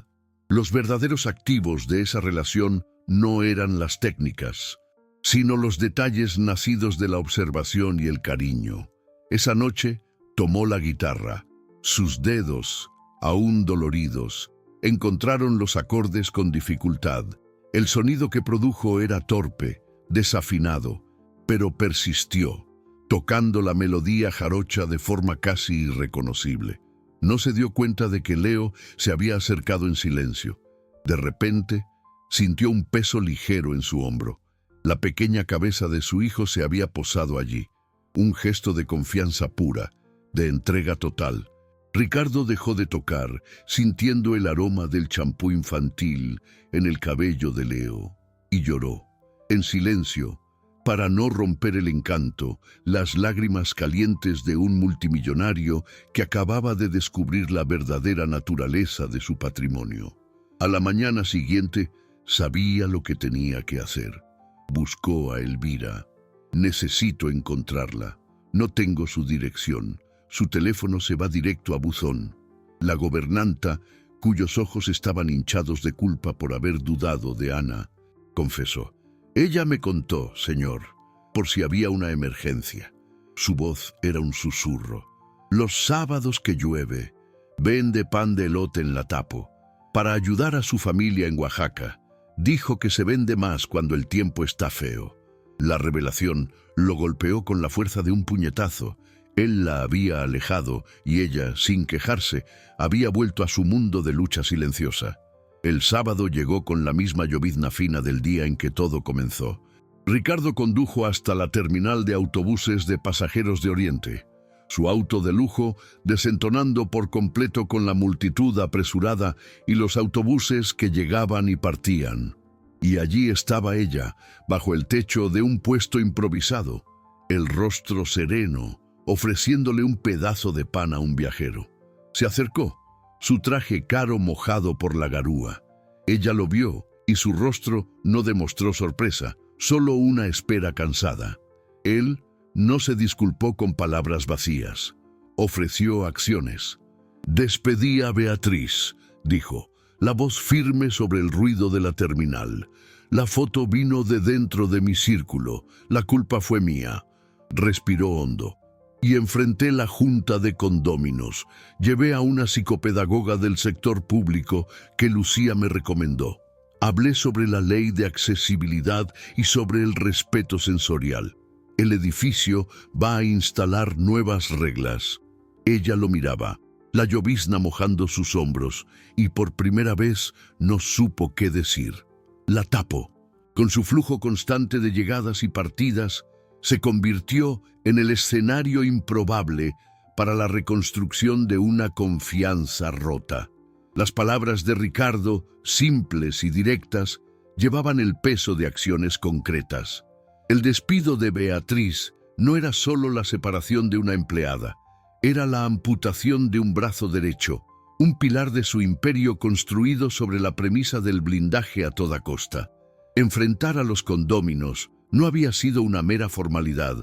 Los verdaderos activos de esa relación no eran las técnicas, sino los detalles nacidos de la observación y el cariño. Esa noche tomó la guitarra. Sus dedos, aún doloridos, encontraron los acordes con dificultad. El sonido que produjo era torpe, desafinado, pero persistió, tocando la melodía jarocha de forma casi irreconocible. No se dio cuenta de que Leo se había acercado en silencio. De repente, sintió un peso ligero en su hombro. La pequeña cabeza de su hijo se había posado allí. Un gesto de confianza pura, de entrega total. Ricardo dejó de tocar, sintiendo el aroma del champú infantil en el cabello de Leo, y lloró. En silencio, para no romper el encanto, las lágrimas calientes de un multimillonario que acababa de descubrir la verdadera naturaleza de su patrimonio. A la mañana siguiente, sabía lo que tenía que hacer. Buscó a Elvira. Necesito encontrarla. No tengo su dirección. Su teléfono se va directo a buzón. La gobernanta, cuyos ojos estaban hinchados de culpa por haber dudado de Ana, confesó. Ella me contó, señor, por si había una emergencia. Su voz era un susurro. Los sábados que llueve, vende pan de elote en la Tapo. Para ayudar a su familia en Oaxaca, dijo que se vende más cuando el tiempo está feo. La revelación lo golpeó con la fuerza de un puñetazo. Él la había alejado y ella, sin quejarse, había vuelto a su mundo de lucha silenciosa. El sábado llegó con la misma llovizna fina del día en que todo comenzó. Ricardo condujo hasta la terminal de autobuses de pasajeros de Oriente. Su auto de lujo desentonando por completo con la multitud apresurada y los autobuses que llegaban y partían. Y allí estaba ella, bajo el techo de un puesto improvisado, el rostro sereno, ofreciéndole un pedazo de pan a un viajero. Se acercó, su traje caro mojado por la garúa. Ella lo vio y su rostro no demostró sorpresa, solo una espera cansada. Él no se disculpó con palabras vacías, ofreció acciones. «Despedí a Beatriz», dijo, la voz firme sobre el ruido de la terminal. «La foto vino de dentro de mi círculo, la culpa fue mía». Respiró hondo. «Y enfrenté la junta de condóminos. Llevé a una psicopedagoga del sector público que Lucía me recomendó. Hablé sobre la ley de accesibilidad y sobre el respeto sensorial. El edificio va a instalar nuevas reglas». Ella lo miraba, la llovizna mojando sus hombros, y por primera vez no supo qué decir. La Tapo, con su flujo constante de llegadas y partidas, se convirtió en el escenario improbable para la reconstrucción de una confianza rota. Las palabras de Ricardo, simples y directas, llevaban el peso de acciones concretas. El despido de Beatriz no era solo la separación de una empleada, era la amputación de un brazo derecho, un pilar de su imperio construido sobre la premisa del blindaje a toda costa. Enfrentar a los condóminos no había sido una mera formalidad,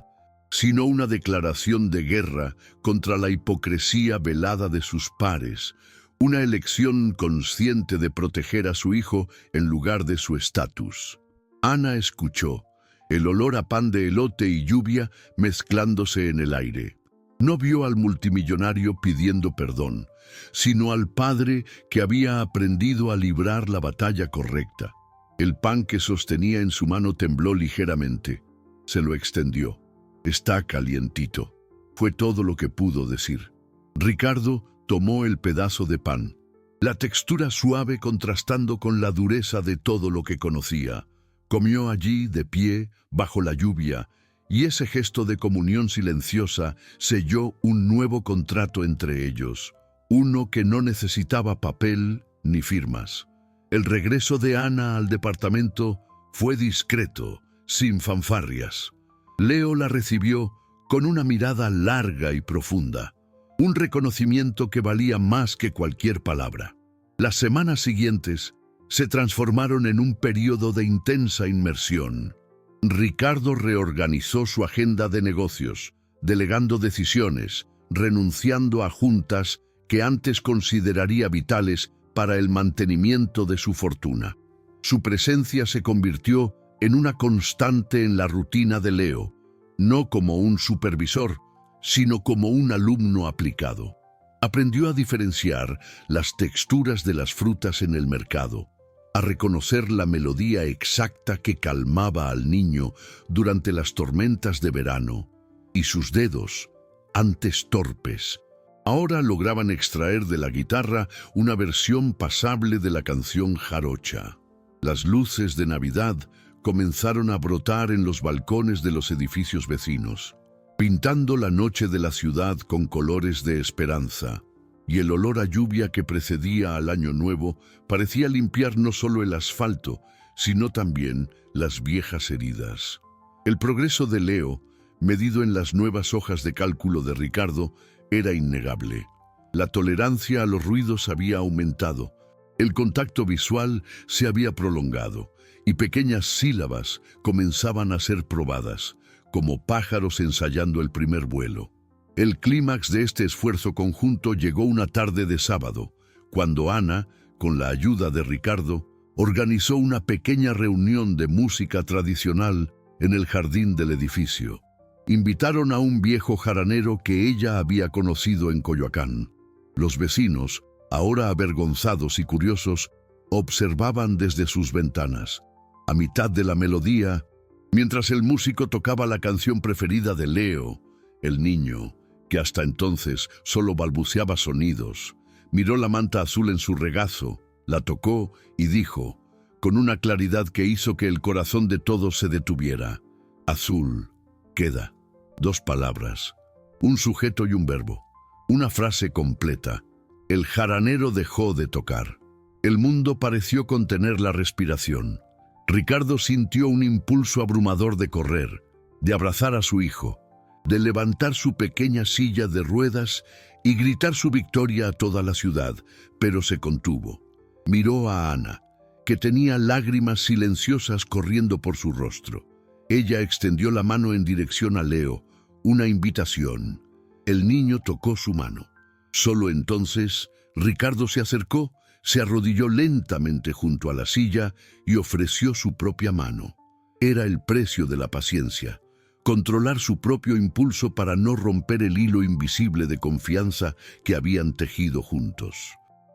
sino una declaración de guerra contra la hipocresía velada de sus pares, una elección consciente de proteger a su hijo en lugar de su estatus. Ana escuchó, el olor a pan de elote y lluvia mezclándose en el aire. No vio al multimillonario pidiendo perdón, sino al padre que había aprendido a librar la batalla correcta. El pan que sostenía en su mano tembló ligeramente. Se lo extendió. «Está calientito». Fue todo lo que pudo decir. Ricardo tomó el pedazo de pan, la textura suave contrastando con la dureza de todo lo que conocía. Comió allí, de pie, bajo la lluvia, y ese gesto de comunión silenciosa selló un nuevo contrato entre ellos, uno que no necesitaba papel ni firmas. El regreso de Ana al departamento fue discreto, sin fanfarrias. Leo la recibió con una mirada larga y profunda, un reconocimiento que valía más que cualquier palabra. Las semanas siguientes se transformaron en un periodo de intensa inmersión. Ricardo reorganizó su agenda de negocios, delegando decisiones, renunciando a juntas que antes consideraría vitales para el mantenimiento de su fortuna. Su presencia se convirtió en una constante en la rutina de Leo, no como un supervisor, sino como un alumno aplicado. Aprendió a diferenciar las texturas de las frutas en el mercado, a reconocer la melodía exacta que calmaba al niño durante las tormentas de verano, y sus dedos, antes torpes, ahora lograban extraer de la guitarra una versión pasable de la canción jarocha. Las luces de Navidad comenzaron a brotar en los balcones de los edificios vecinos, pintando la noche de la ciudad con colores de esperanza, y el olor a lluvia que precedía al Año Nuevo parecía limpiar no solo el asfalto, sino también las viejas heridas. El progreso de Leo, medido en las nuevas hojas de cálculo de Ricardo, era innegable. La tolerancia a los ruidos había aumentado, el contacto visual se había prolongado, y pequeñas sílabas comenzaban a ser probadas, como pájaros ensayando el primer vuelo. El clímax de este esfuerzo conjunto llegó una tarde de sábado, cuando Ana, con la ayuda de Ricardo, organizó una pequeña reunión de música tradicional en el jardín del edificio. Invitaron a un viejo jaranero que ella había conocido en Coyoacán. Los vecinos, ahora avergonzados y curiosos, observaban desde sus ventanas. A mitad de la melodía, mientras el músico tocaba la canción preferida de Leo, el niño, que hasta entonces solo balbuceaba sonidos, miró la manta azul en su regazo, la tocó y dijo, con una claridad que hizo que el corazón de todos se detuviera: azul, queda. 2 palabras, un sujeto y un verbo, una frase completa. El jaranero dejó de tocar. El mundo pareció contener la respiración. Ricardo sintió un impulso abrumador de correr, de abrazar a su hijo, de levantar su pequeña silla de ruedas y gritar su victoria a toda la ciudad, pero se contuvo. Miró a Ana, que tenía lágrimas silenciosas corriendo por su rostro. Ella extendió la mano en dirección a Leo, una invitación. El niño tocó su mano. Solo entonces, Ricardo se acercó, se arrodilló lentamente junto a la silla y ofreció su propia mano. Era el precio de la paciencia, controlar su propio impulso para no romper el hilo invisible de confianza que habían tejido juntos.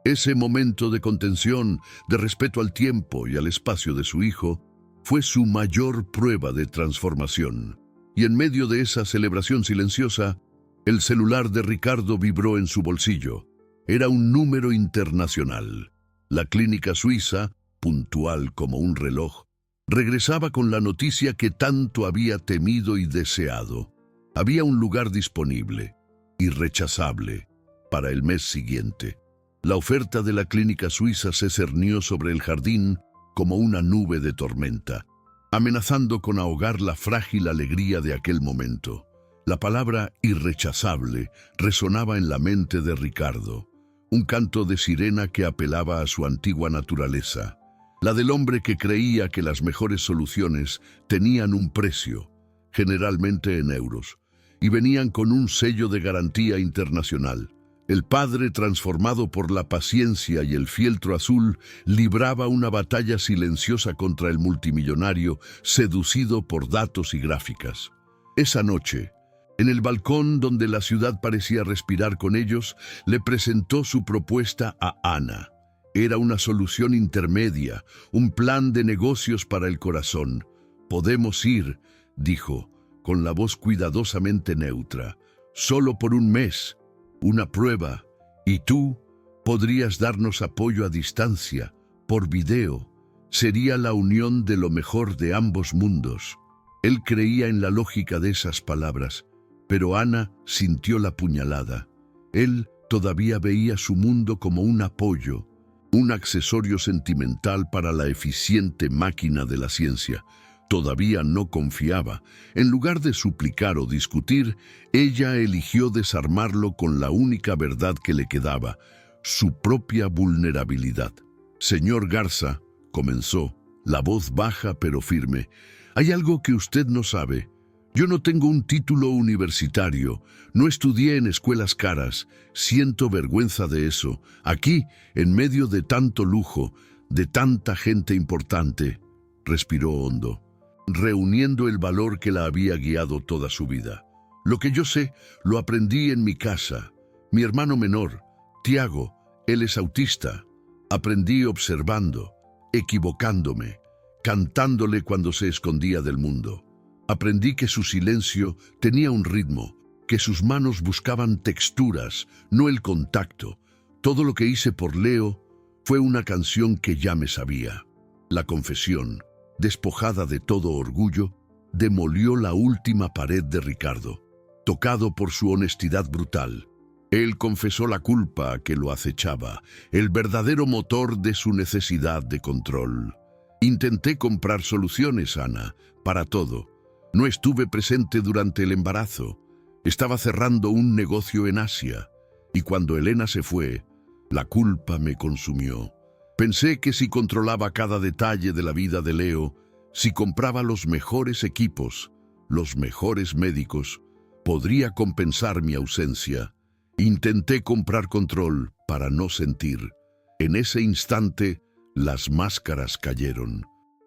Ese momento de contención, de respeto al tiempo y al espacio de su hijo, fue su mayor prueba de transformación. Y en medio de esa celebración silenciosa, el celular de Ricardo vibró en su bolsillo. Era un número internacional. La clínica suiza, puntual como un reloj, regresaba con la noticia que tanto había temido y deseado. Había un lugar disponible, irrechazable, para el mes siguiente. La oferta de la clínica suiza se cernió sobre el jardín como una nube de tormenta, amenazando con ahogar la frágil alegría de aquel momento. La palabra irrechazable resonaba en la mente de Ricardo, un canto de sirena que apelaba a su antigua naturaleza, la del hombre que creía que las mejores soluciones tenían un precio, generalmente en euros, y venían con un sello de garantía internacional. El padre, transformado por la paciencia y el fieltro azul, libraba una batalla silenciosa contra el multimillonario, seducido por datos y gráficas. Esa noche, en el balcón donde la ciudad parecía respirar con ellos, le presentó su propuesta a Ana. Era una solución intermedia, un plan de negocios para el corazón. «Podemos ir», dijo, con la voz cuidadosamente neutra. solo por un mes, una prueba, y tú podrías darnos apoyo a distancia, por video. Sería la unión de lo mejor de ambos mundos. Él creía en la lógica de esas palabras, pero Ana sintió la puñalada. Él todavía veía su mundo como un apoyo, un accesorio sentimental para la eficiente máquina de la ciencia. Todavía no confiaba. En lugar de suplicar o discutir, ella eligió desarmarlo con la única verdad que le quedaba, su propia vulnerabilidad. Señor Garza, comenzó, la voz baja pero firme, hay algo que usted no sabe. Yo no tengo un título universitario, no estudié en escuelas caras, siento vergüenza de eso. Aquí, en medio de tanto lujo, de tanta gente importante, respiró hondo, reuniendo el valor que la había guiado toda su vida. Lo que yo sé, lo aprendí en mi casa. Mi hermano menor, Tiago, él es autista. Aprendí observando, equivocándome, cantándole cuando se escondía del mundo. Aprendí que su silencio tenía un ritmo, que sus manos buscaban texturas, no el contacto. Todo lo que hice por Leo fue una canción que ya me sabía. La confesión, despojada de todo orgullo, demolió la última pared de Ricardo, tocado por su honestidad brutal. Él confesó la culpa que lo acechaba, el verdadero motor de su necesidad de control. Intenté comprar soluciones, Ana, para todo. No estuve presente durante el embarazo. Estaba cerrando un negocio en Asia. Y cuando Elena se fue, la culpa me consumió. Pensé que si controlaba cada detalle de la vida de Leo, si compraba los mejores equipos, los mejores médicos, podría compensar mi ausencia. Intenté comprar control para no sentir. En ese instante, las máscaras cayeron.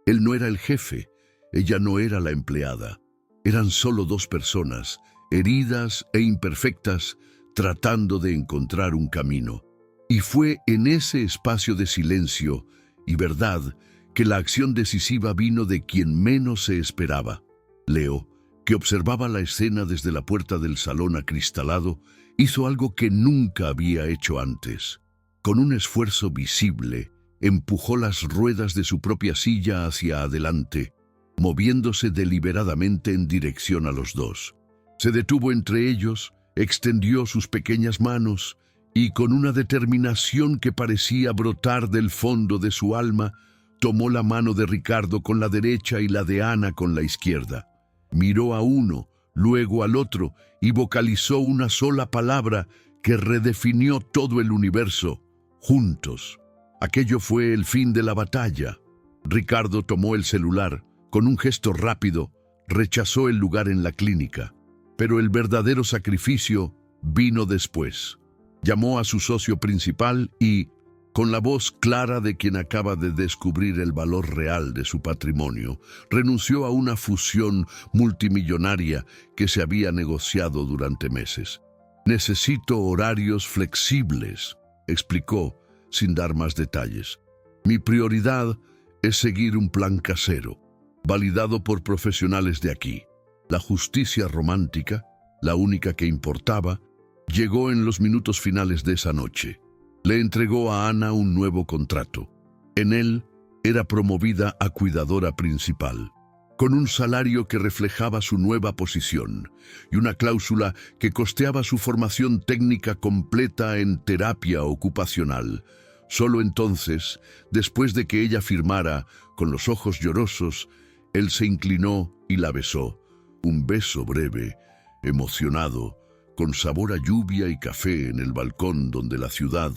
Él no era el jefe, ella no era la empleada. Eran solo dos personas, heridas e imperfectas, tratando de encontrar un camino. Y fue en ese espacio de silencio y verdad que la acción decisiva vino de quien menos se esperaba. Leo, que observaba la escena desde la puerta del salón acristalado, hizo algo que nunca había hecho antes. Con un esfuerzo visible, empujó las ruedas de su propia silla hacia adelante, moviéndose deliberadamente en dirección a los dos. Se detuvo entre ellos, extendió sus pequeñas manos y, con una determinación que parecía brotar del fondo de su alma, tomó la mano de Ricardo con la derecha y la de Ana con la izquierda. Miró a uno, luego al otro, y vocalizó una sola palabra que redefinió todo el universo: juntos. Aquello fue el fin de la batalla. Ricardo tomó el celular. Con un gesto rápido, rechazó el lugar en la clínica. Pero el verdadero sacrificio vino después. Llamó a su socio principal y, con la voz clara de quien acaba de descubrir el valor real de su patrimonio, renunció a una fusión multimillonaria que se había negociado durante meses. «Necesito horarios flexibles», explicó, sin dar más detalles. «Mi prioridad es seguir un plan casero, validado por profesionales de aquí». La justicia romántica, la única que importaba, llegó en los minutos finales de esa noche. Le entregó a Ana un nuevo contrato. En él era promovida a cuidadora principal, con un salario que reflejaba su nueva posición y una cláusula que costeaba su formación técnica completa en terapia ocupacional. Solo entonces, después de que ella firmara, con los ojos llorosos, él se inclinó y la besó. Un beso breve, emocionado, con sabor a lluvia y café en el balcón donde la ciudad,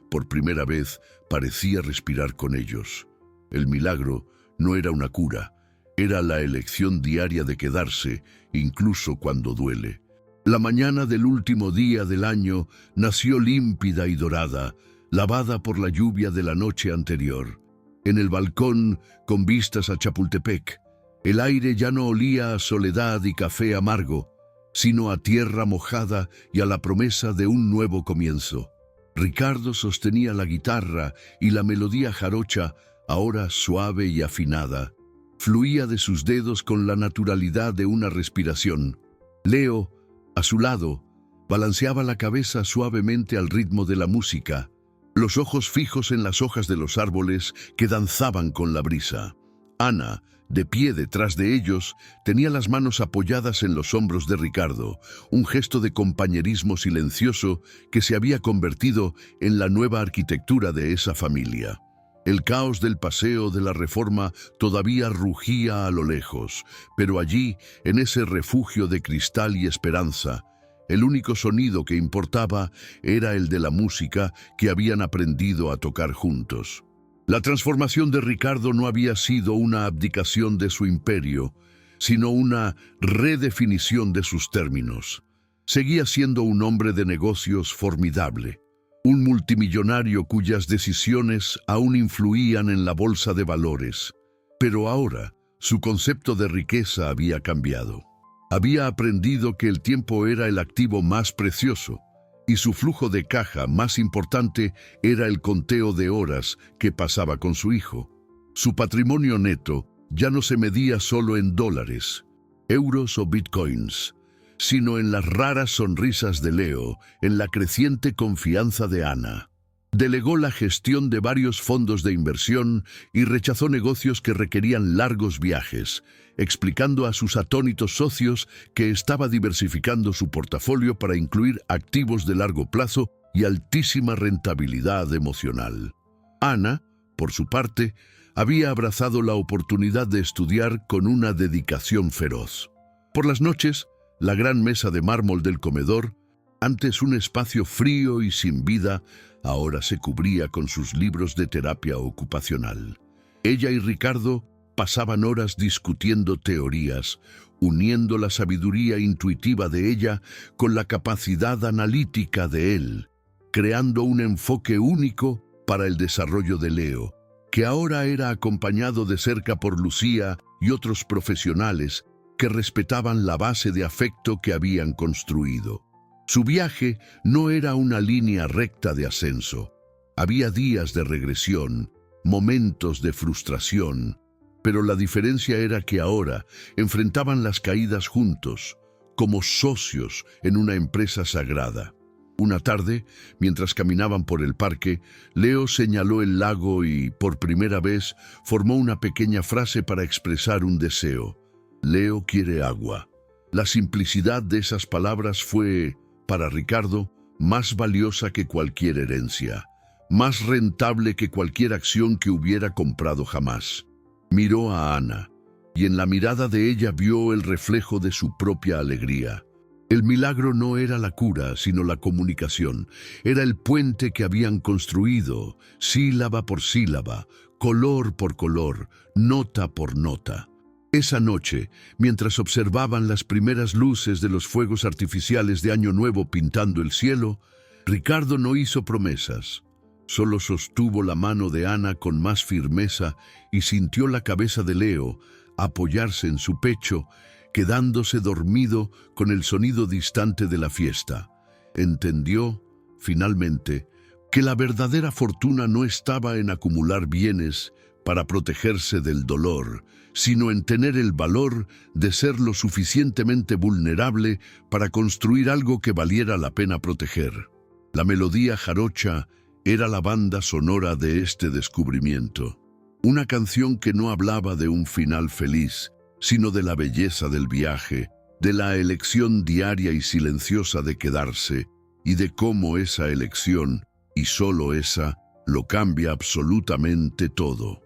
por primera vez, parecía respirar con ellos. El milagro no era una cura, era la elección diaria de quedarse, incluso cuando duele. La mañana del último día del año nació límpida y dorada, lavada por la lluvia de la noche anterior. En el balcón, con vistas a Chapultepec, el aire ya no olía a soledad y café amargo, sino a tierra mojada y a la promesa de un nuevo comienzo. Ricardo sostenía la guitarra y la melodía jarocha, ahora suave y afinada, fluía de sus dedos con la naturalidad de una respiración. Leo, a su lado, Balanceaba la cabeza suavemente al ritmo de la música, los ojos fijos en las hojas de los árboles que danzaban con la brisa. Ana, de pie detrás de ellos, tenía las manos apoyadas en los hombros de Ricardo, un gesto de compañerismo silencioso que se había convertido en la nueva arquitectura de esa familia. El caos del Paseo de la Reforma todavía rugía a lo lejos, pero allí, en ese refugio de cristal y esperanza, el único sonido que importaba era el de la música que habían aprendido a tocar juntos. La transformación de Ricardo no había sido una abdicación de su imperio, sino una redefinición de sus términos. Seguía siendo un hombre de negocios formidable, un multimillonario cuyas decisiones aún influían en la bolsa de valores. Pero ahora, su concepto de riqueza había cambiado. Había aprendido que el tiempo era el activo más precioso, y su flujo de caja más importante era el conteo de horas que pasaba con su hijo. Su patrimonio neto ya no se medía solo en dólares, euros o bitcoins, sino en las raras sonrisas de Leo, en la creciente confianza de Ana. Delegó la gestión de varios fondos de inversión y rechazó negocios que requerían largos viajes, explicando a sus atónitos socios que estaba diversificando su portafolio para incluir activos de largo plazo y altísima rentabilidad emocional. Ana, por su parte, había abrazado la oportunidad de estudiar con una dedicación feroz. Por las noches, la gran mesa de mármol del comedor, antes un espacio frío y sin vida, ahora se cubría con sus libros de terapia ocupacional. Ella y Ricardo pasaban horas discutiendo teorías, uniendo la sabiduría intuitiva de ella con la capacidad analítica de él, creando un enfoque único para el desarrollo de Leo, que ahora era acompañado de cerca por Lucía y otros profesionales que respetaban la base de afecto que habían construido. Su viaje no era una línea recta de ascenso. Había días de regresión, momentos de frustración, pero la diferencia era que ahora enfrentaban las caídas juntos, como socios en una empresa sagrada. Una tarde, mientras caminaban por el parque, Leo señaló el lago y, por primera vez, formó una pequeña frase para expresar un deseo. Leo quiere agua. La simplicidad de esas palabras fue, para Ricardo, más valiosa que cualquier herencia, más rentable que cualquier acción que hubiera comprado jamás. Miró a Ana, y en la mirada de ella vio el reflejo de su propia alegría. El milagro no era la cura, sino la comunicación. Era el puente que habían construido, sílaba por sílaba, color por color, nota por nota. Esa noche, mientras observaban las primeras luces de los fuegos artificiales de Año Nuevo pintando el cielo, Ricardo no hizo promesas. Solo sostuvo la mano de Ana con más firmeza y sintió la cabeza de Leo apoyarse en su pecho, quedándose dormido con el sonido distante de la fiesta. Entendió, finalmente, que la verdadera fortuna no estaba en acumular bienes para protegerse del dolor, sino en tener el valor de ser lo suficientemente vulnerable para construir algo que valiera la pena proteger. La melodía jarocha era la banda sonora de este descubrimiento. Una canción que no hablaba de un final feliz, sino de la belleza del viaje, de la elección diaria y silenciosa de quedarse, y de cómo esa elección, y solo esa, lo cambia absolutamente todo.